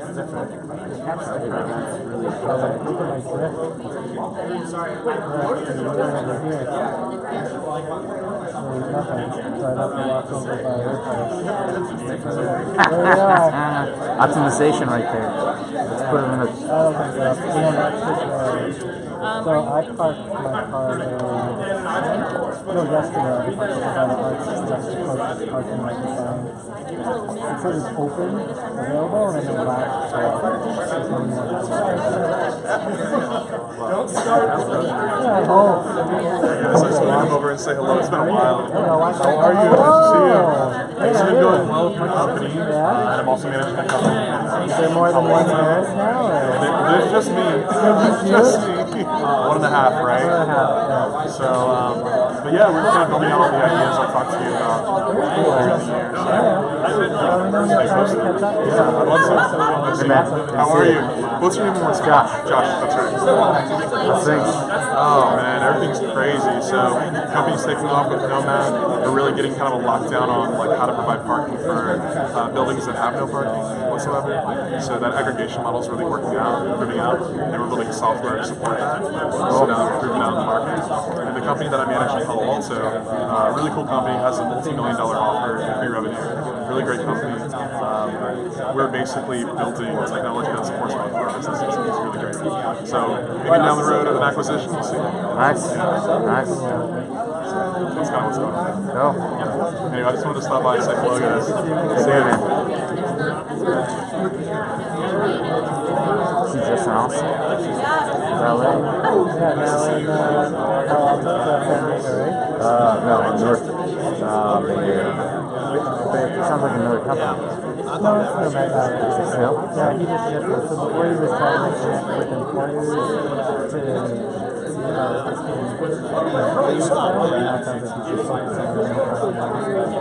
Optimization right there. Let's put him in a. I don't think so. So I parked my car there. Yesterday I parked the arts parking right beside. It says it's open, available, and then last. Don't start. Yeah, oh. So I just want to come over and say hello. It's been a while. How are you? Nice to see you. Things have been good. going well with my company. And I'm also managing a company. Is there more than one Harris now? There's just me. Just me. 1.5, right? 1.5, yeah. So, but yeah, we're kind of building out all the ideas I talked to you about earlier in the year. How are you? What's your name and what's Josh? Josh, that's right. Oh man, everything's crazy. So, company's taking off with Nomad. We're really getting kind of a lockdown on like how to provide parking for buildings that have no parking whatsoever. So that aggregation model is really working out, improving out, and we're building software to support that. So now we're proving out in the market. And the company that I manage in Palo Alto, a really cool company, has a multi-million-dollar offer in pre-revenue. Really great company. We're basically building technology that supports both of our businesses. It's really great. So maybe down the road of an acquisition, we'll see. Nice. Nice. That's kind of what's going on. Cool. Anyway, I just wanted to stop by and say hello, guys. See you, man. She just announced it. LA? No, North. Sounds like another company. No, it's no matter. No? Yeah, he just did this. So before he was trying to connect with employers to see about this being employees stuff, and that sounds like he's just focusing on the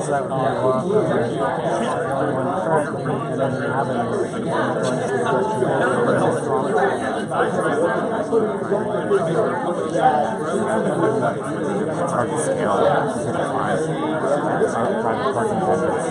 so that would be a law for one currently, and then having It's hard to scale. Private parking vendors.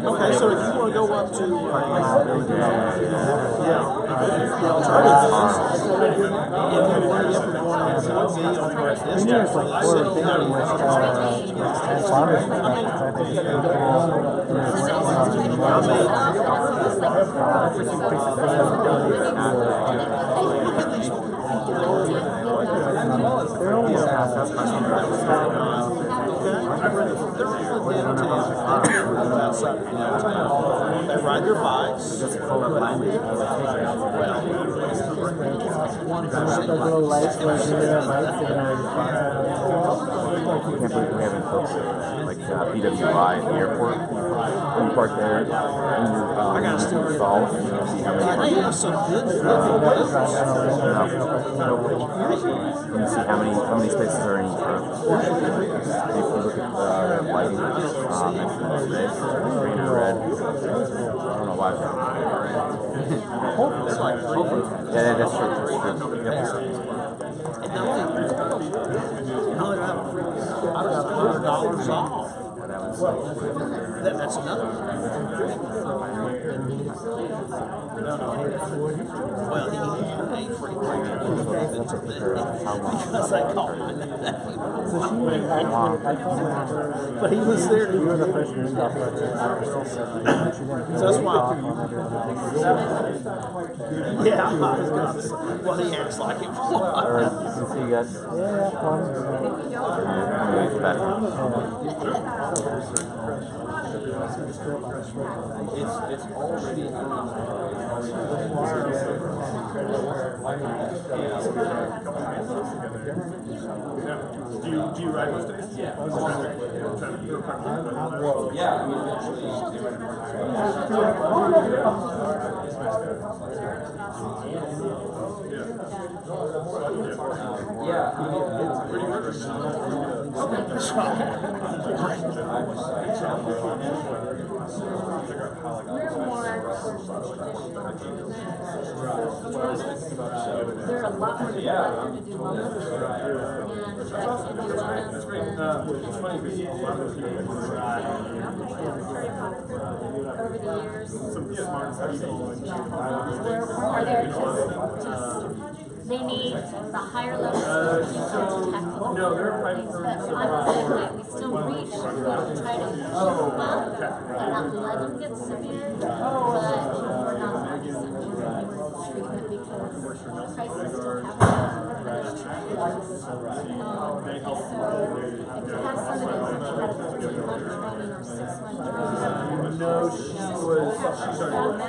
Okay, so if you want to go up to they ride their bikes. can't believe we haven't built like PWI at the airport. When you park there, and you install, you see how many. They have some good You see how many spaces are in each room. If you look at the lighting, it's red, green or red. I don't know why it's not red. Yeah, that's true. Yep. Now they're out. I got $100 off. That's another one. Well, he paid pretty much. Because I called my but he was there to do the first news. So that's why. Yeah, I was going to say, well, he acts like it was. See you guys. It's already Do you ride most days? Yeah. Yeah, I mean, actually, There are a lot more people out there to do wellness, It's great. It's funny because a lot of people over the years. some smart people. Are there just they need the higher level technical no, they're private things, firms. but I'm saying that we still reach to try to push them up and not let them get severe, but we're not treatment because crisis still happens. So if you have somebody who's had a 3-month training or 6-month training, No, she was. She started.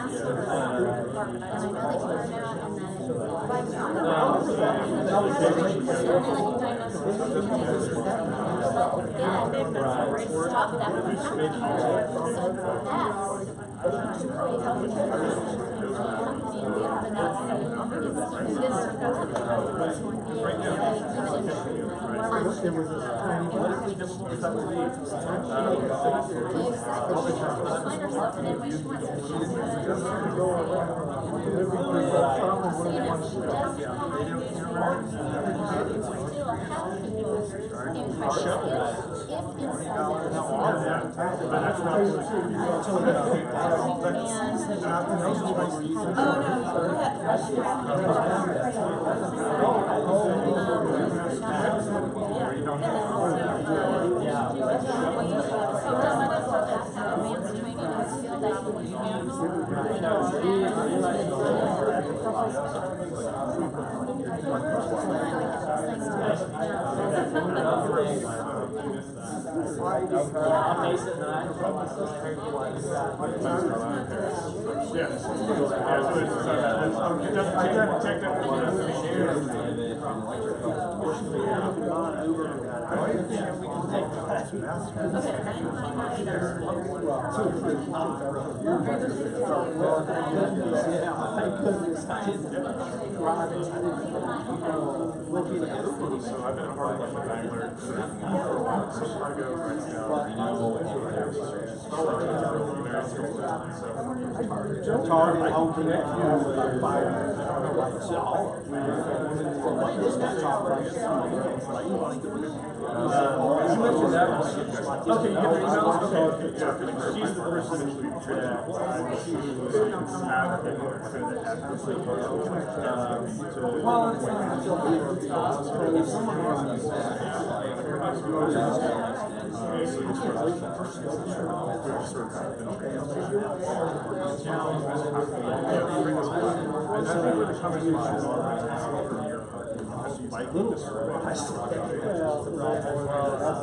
master department, and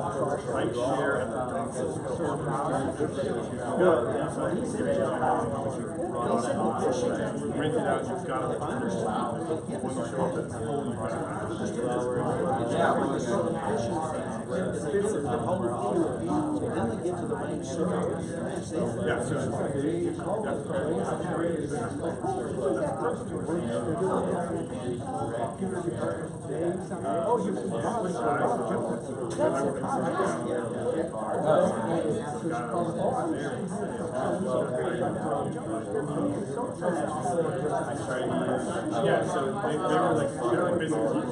I know they can learn out and then stop that from happening. So that's rent it out, you've got to when you show up, it's a whole new Then they get to the main service. Yeah, so yeah, so they were like, they're like basically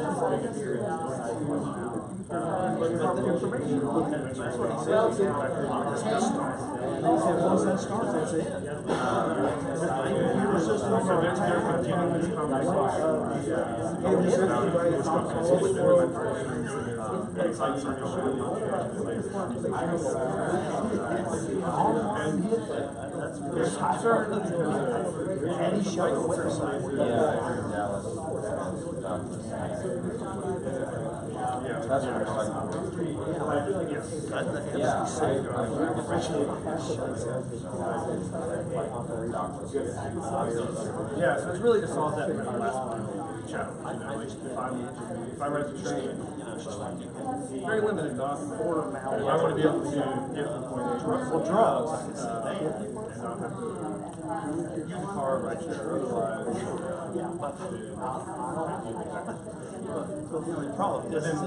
that's what he said. He said, once that starts, that's it. Computer systems are continuing this conversation. And he showed the website. That's what we're talking about. Yeah, so it's really to solve that kind of last mile challenge. You know, like if I rent a train, very limited, not I want to be able to get from point A to drugs, and not have to use a car, ride share, or otherwise. The only problem is that at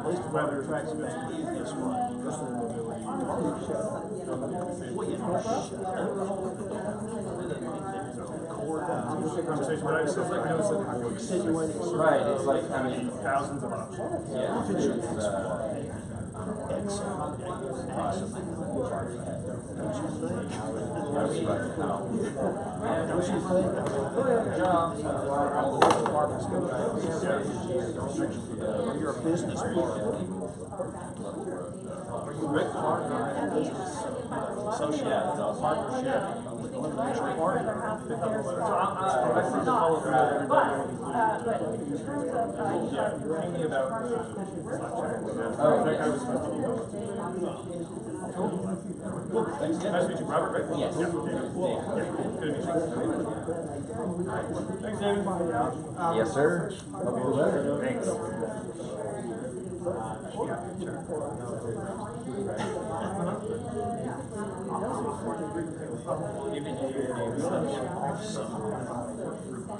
least the weather tracks the easiest one. Right, it's like, I mean, thousands of options. Yeah. You're a business partner. Are you associated partnership with the limited partner? Nice to meet you, Robert, right? Yes. Yeah. Good to meet you. Thanks, David. Yes, sir. Thanks.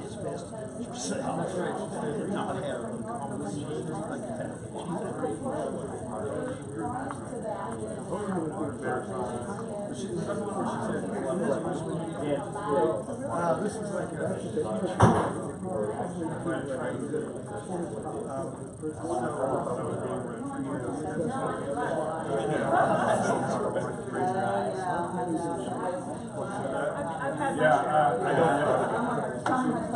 It's best for yourself, not have conversations like that. This is like I don't know.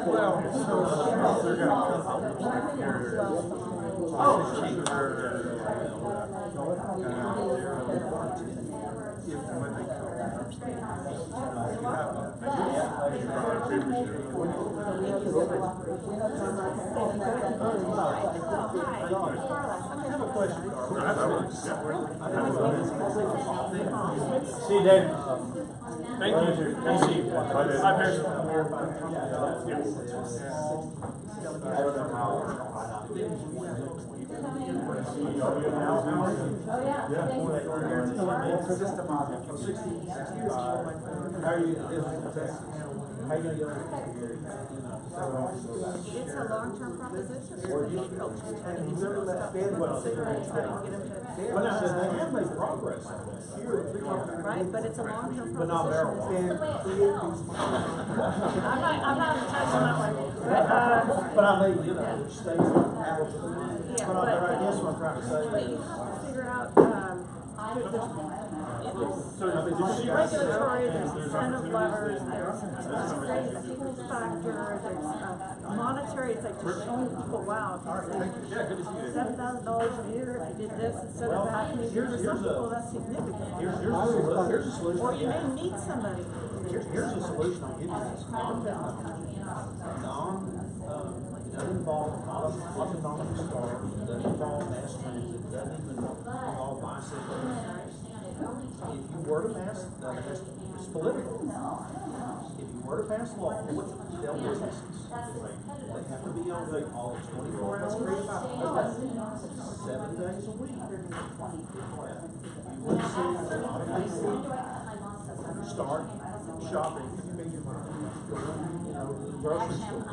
Well, so they're going to come See you, David. Thank you. Good to see you. Hi, Paris. It's a long-term proposition. It's difficult to try to get stuff considering trying to get them to. But they have made progress. Right, but it's a long-term But not proposition. I'm not touching that one. But I mean, you know, states have. Yeah, But I guess what I'm trying to say but is. you have to figure out, So regulatory, there's incentive levers, there's state factor, there's monetary, it's like just showing people, wow, if you $7,000 a year, if you did this instead of that, I mean, for some people, that's significant. Here's a solution. Or you may need somebody. Here's a solution I'll give you. This doesn't involve autonomous car, doesn't involve mass transit, doesn't even involve bicycles. If you were to mass It's political. If you were to pass law, they'll businesses. They have to be on all 24 hours, 7 days a week. You would see a lot of people start shopping, the grocery store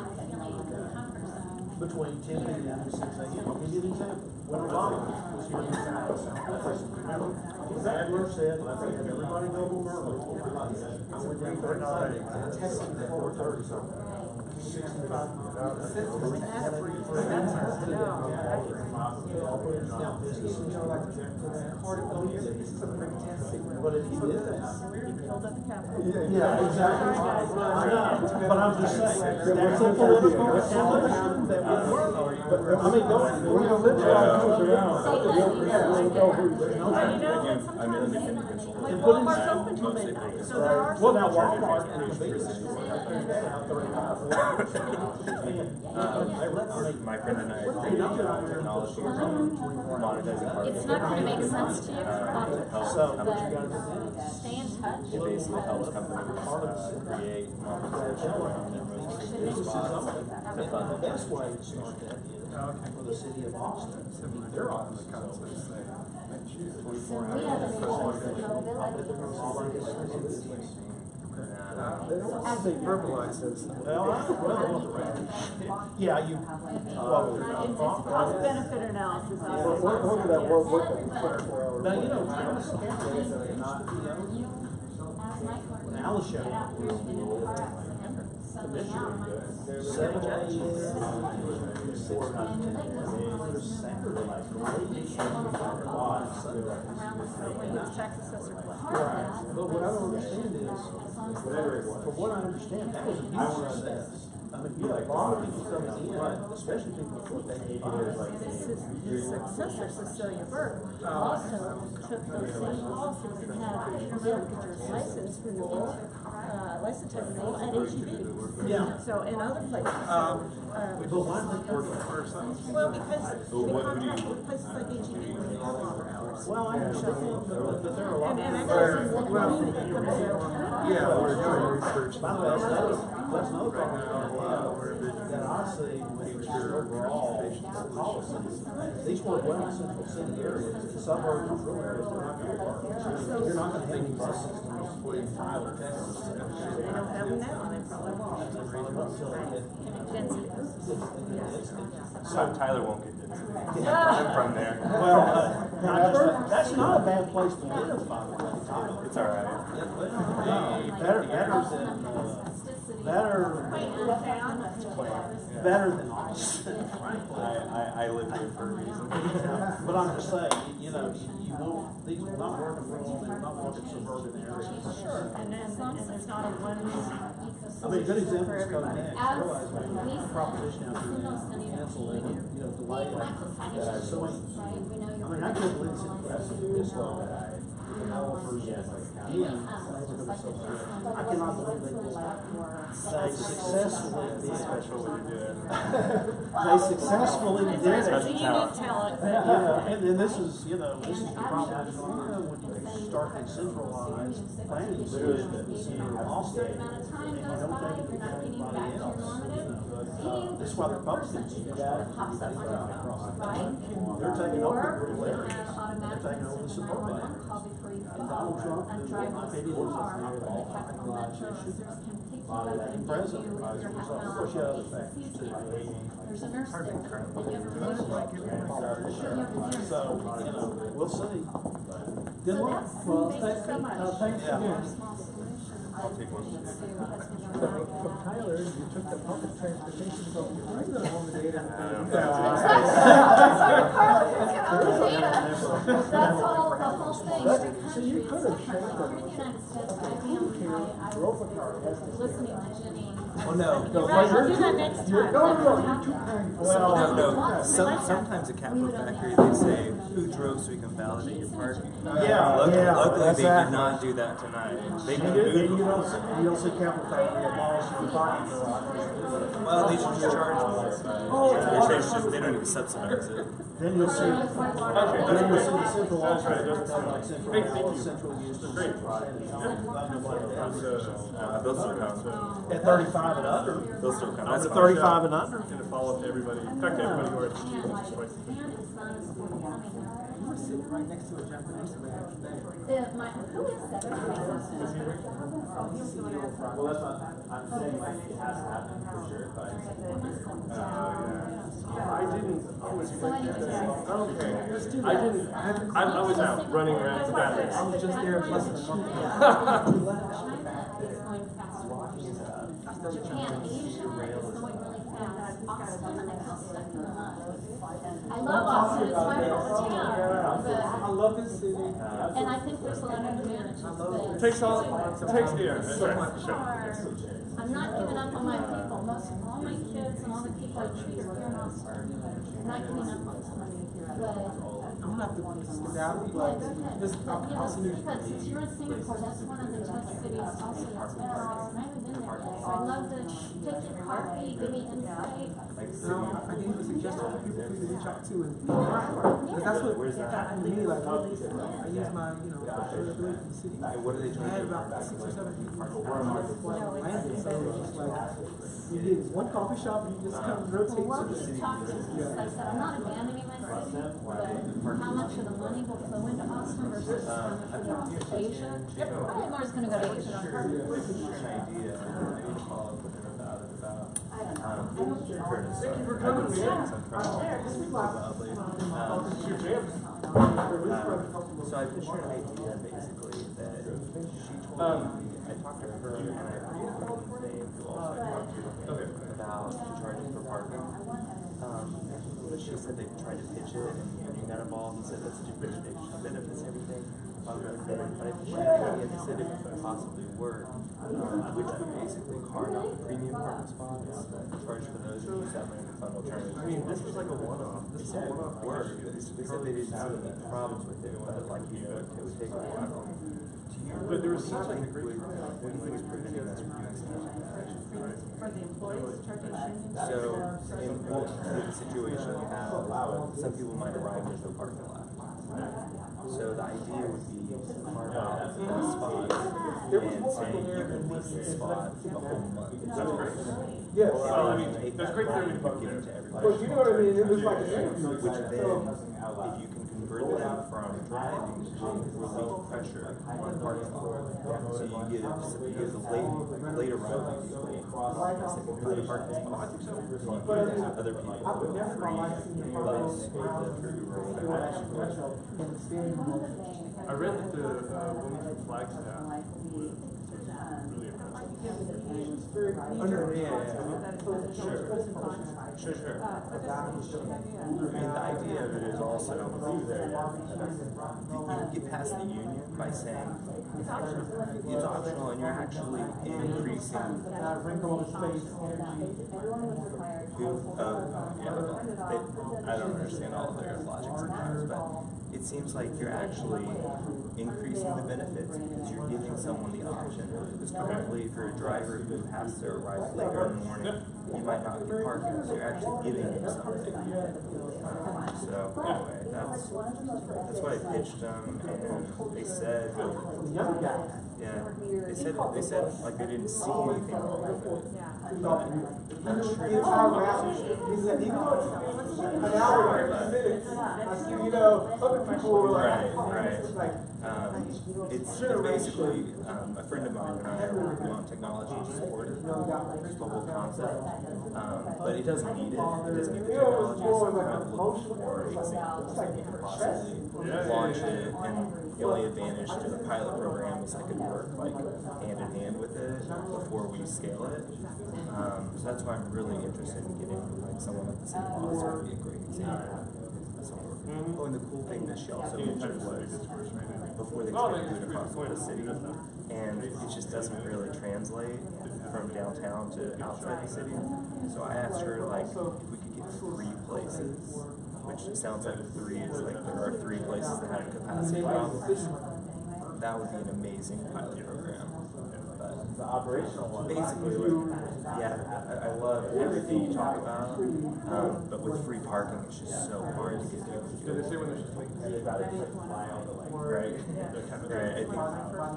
between 10 p.m. and 6 a.m. I'll give you an example. When Obama was here in Southwest, remember, Adler said, let's have everybody go to Merlin. I went down there and tested that 430. 65. Now, businesses are like part of the this is a pretty testing. But if you did that, He filled up the capital. yeah, exactly. I know, but I'm just saying, that's a political solution that would work. I mean, we're gonna live Like Walmart's open till midnight, so there are well, some now Walmart alternatives. and convenience stores out 35. My friend and I are creating technology around monetizing carbon. It's not gonna make sense to you, stay in touch. It basically helps companies create monetization around their most secure spots to fund The best way to start that is for the city of Austin. They're on the concepts there. 24 hours. They don't want to verbalize this. Yeah, you. It's cost benefit analysis. Look at that working 24 hours. Now, you know, Travis County is an Alishon commissioner. 7 days. It's tax assessor class. But what I don't understand is, from what I understand, that was a huge success. I mean, you had a lot of people coming in, especially people with what they need. His successor, Cecilia Burke, also took those same policies and had your license renewal, license type renewal at HEB. Yeah. So, in other places. But why not working first? Well, because we contract with places like HEB where they have longer hours. Well, I understand, but there are a lot of. And actually, some community that comes in. Yeah, we're doing research. By the way, that's another problem that I see with your overall policies. These work well in central city areas, the suburbs and rural areas, they're not gonna work. You're not gonna have any bus systems in Tyler, Texas. They don't have them now, and they probably won't. Density. So Tyler won't get this. I'm from there. Well, that's not a bad place to live, by the way. It's alright. Better than Austin, frankly. I live here for a reason. But I'm just saying, you won't, these will not work in rural, they're not work in suburban areas. Sure, and there's not a one. I mean, a good example is Code Next. I realize when the proposition out there in Pennsylvania, delay suing. I mean, I can't believe it's impressive, this law. Developers and I cannot believe they did that. They successfully did. They successfully did it. It's a unique talent. And then this is the problem when you start a centralized planning system in the center of Austin, and you don't think you have anybody else. That's why the Republicans across the line. They're taking over the rural areas. They're taking over the suburban areas. And Donald Trump, in my opinion, is a very and president as a result. Of course, you have other factors too. There's a nurse there. So, we'll see. Good luck. Well, thanks so much. Thanks again. I'll take one. From Tyler, you took the public transportation vote. Bring that home to data. That's all, the whole thing. So you could have shared Listening to Jenny. Well, no. Right, I'll do that next time. You're too kind. No. Sometimes at Capital Factory they say, who drove so we can validate your parking. Luckily they did not do that tonight. They You don't see Capital Factory abolished the parking garage. Well, they should just charge more. They don't even subsidize it. Then you'll see, then you'll see the central also, like central use. Those still count. At 35 and under. Those still count. Up to 35 and under. And a follow-up to everybody, in fact, everybody who are students is twice as big. We're sitting right next to a Japanese man today. Who is that? Well, that's not, I'm saying like it has to happen for sure, but I didn't, I was out running around the bathroom. I was just there less than a month ago. I love Austin, it's my hometown, but, I love this city. and I think there's a lot of advantages, but. Takes all, takes, yeah, that's right. I'm not giving up on my people, all my kids and all the people I treat here in Austin, I'm not giving up on them, but. I'm gonna have to sit down, but this, Austin is. But since you're in Singapore, that's one of the tough cities also that's been around, and I haven't been there yet, so I'd love to take your coffee, give me insight. I gave you a suggestion for people for you to reach out to and because that's what happened to me. Like I use my, availability from the city. I had about 6 or 7 people before I landed, so it's just like you get one coffee shop and you just kind of rotate Well, to the what city. we talked to, like I said, I'm not abandoning my city, but how much of the money will flow into Austin versus how much will go to Asia? Probably more is gonna go to Asia on purpose. Thank you for coming, man. So I pictured an idea basically that she told me, I talked to her and I forget her name, who also I talked to about charging for parking. But she said they tried to pitch it and you got involved and said that's too big, it benefits everything. But I pictured an idea and they said it could possibly work, which would basically carve out the premium parking spots, charge for those who use that money to fund alternatives. I mean, this was like a one-off. This said it would work. They said they didn't see any problems with it, but like, it would take a while. But there was such a great. What do you think is preventing us from doing something like that? For the employees, charging So, in the situation you have, some people might arrive and there's no parking lot. So the idea would be to carve out a spot and say you can lease the spot the whole month. That's great. Yes. Well, I mean, there's great theory to Give it to everybody. But you know what I mean, it was like a Which then, if you can convert them from driving to relieve pressure on the parking lot. So you give the later run of people the parking spot, so you give other people free bus with the free I read that the woman from Flagstaff really Sure. I mean, the idea of it is also you get past the union by saying it's optional and you're actually increasing. I don't understand all their logic sometimes, but it seems like you're actually increasing the benefits because you're giving someone the option. Because currently, if you're a driver who has to arrive later in the morning, you might not get parking, so you're actually giving them something. So anyway, that's what I pitched them, and they said, they said like they didn't see anything wrong with it. An hour, 30 minutes. Other people were like, It's basically a friend of mine and I are working on technology to support it. It's the whole concept. But it doesn't need it. It doesn't need the technology. So I'm kind of looking for examples that we can possibly launch it. And the only advantage to the pilot program is I could work like hand in hand with it before we scale it. So that's why I'm really interested in getting like someone like the city of Austin would be a great example. That's what we're doing. Oh, and the cool thing that she also mentioned was before they try to do it across the whole city, and it just doesn't really translate from downtown to outside the city. So I asked her like if we could get 3 places, which sounds like 3 is like there are 3 places that have capacity problems. That would be an amazing pilot program. The operational one. Basically, I love everything you talk about, but with free parking, it's just so hard to get to. Right. Right.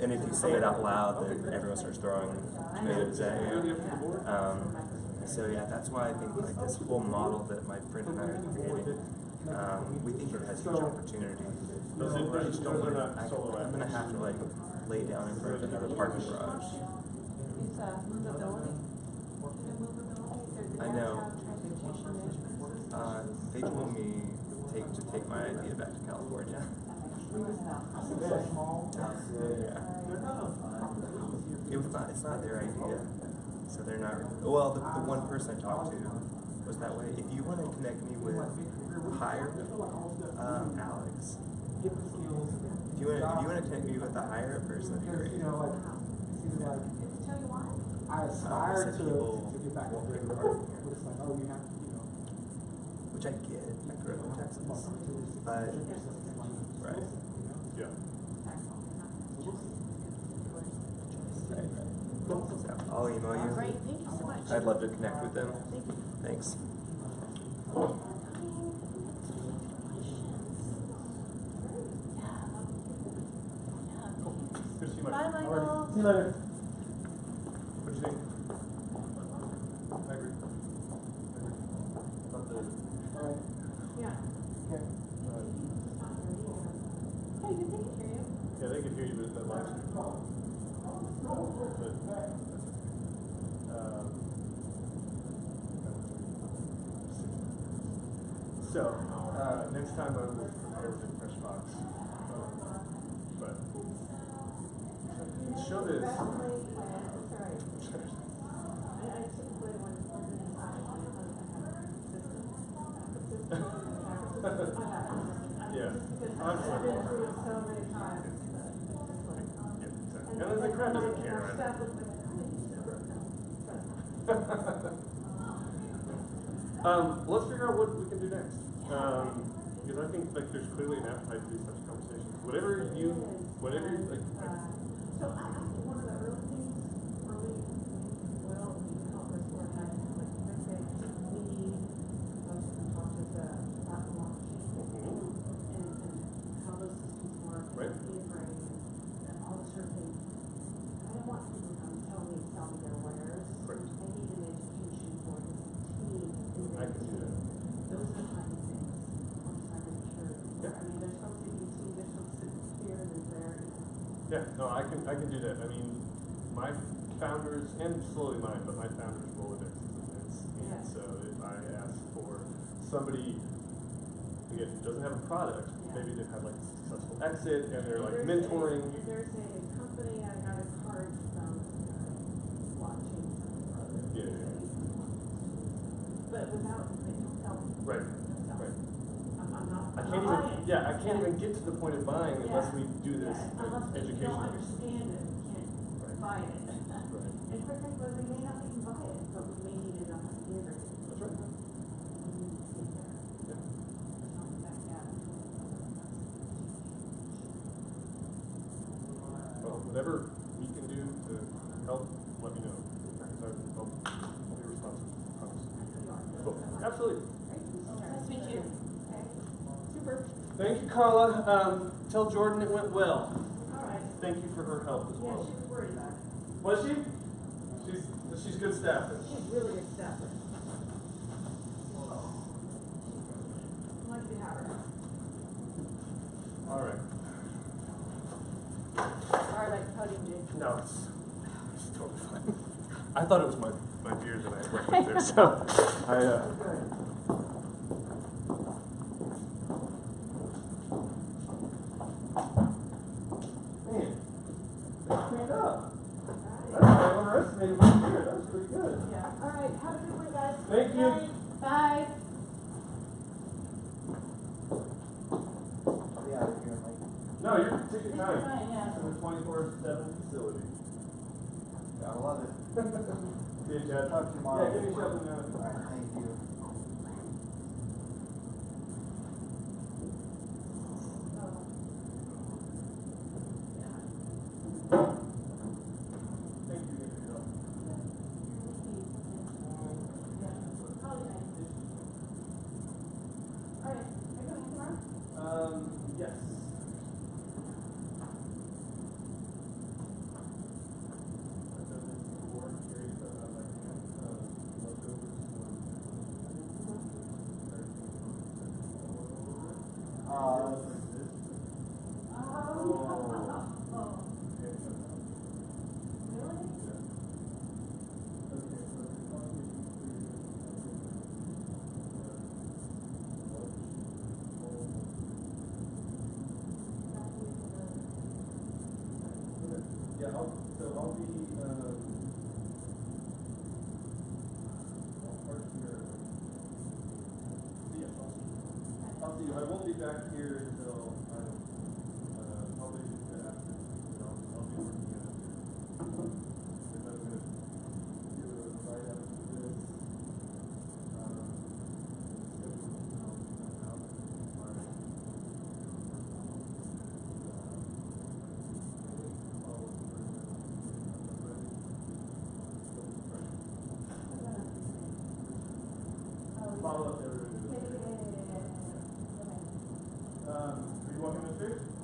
And if you say it out loud, then everyone starts throwing tomatoes at you. So yeah, that's why I think like this whole model that my friend and I are creating, we think it has huge opportunity. I'm gonna have to like lay down in front of another parking garage. I know. They told me to take my idea back to California. It's not their idea. So they're not, well, the one person I talked to was that way. If you want to connect me with Hire, Alex, if you want to connect me with the Hire person, that'd be great. I aspire to get back to the park. It's like, oh, you have to, Which I get. I grew up in Texas. But, right. Yeah. So I'll email you. Great, thank you so much. I'd love to connect with them. Thank you. Thanks. Bye, Michael. See you later. What do you think? I agree. About the. Yeah. Okay. Hey, they can hear you. Yeah, they can hear you, but it's not live stream. So, next time I will prepare with a fresh box. But show this. Yeah. And then the crowd doesn't care, right? Let's figure out what we can do next. Because I think like there's clearly an appetite for these types of conversations. Whatever you like. So I think one of the early things, help us organize, like, let's say, we need folks to talk to the platform and how those systems work, right. and all the sort of things. I don't want people to come tell me their wares. Right. I need an education for this team. I can do that. Those are the kind of things once I mature. Yeah. I mean, there's folks at UT, there's folks sitting here, there's there. Yeah, no, I can do that. I mean, my founders, and slowly mine, but my founders Rolodex is immense. And so if I ask for somebody, again, who doesn't have a product, maybe they've had like a successful exit and they're like mentoring. And there's a company, I got a card from blockchain. Yeah. But without, they don't help. Right. Right. I'm not. I can't even. Yeah, I can't even get to the point of buying unless we do this Unless you education. don't understand it, you can't buy it. And quite frankly, we may not even buy it, but we may need enough to give it. That's right. We need to see there. Yeah. Well, whatever we can do to help, let me know. I'll be responsive. Cool. Absolutely. Nice to meet you. Super. Thank you, Carla. Tell Jordan it went well. All right. Thank you for her help as Yeah, well. she was worried about it. Was she? She's good staff then. She's really good staff. Lucky to have her. All right. Sorry, like podium dude. No, it's totally fine. I thought it was my beer that I had left right there, so Man, they cleaned up. That's why I underestimated my beer. That was pretty good. Yeah. All right. Have a good one, guys. Thank you. Bye. No, you're take your time. Fine, yeah. It's a 24/7 facility. Gotta love it. See you, Chad. Talk to you tomorrow. Yeah, give me a shout. All right, thank you. Thank you for your help. I won't be back here until probably after. I'll be working on it. If I'm going to do a write up for this. Follow up every. Are you walking upstairs?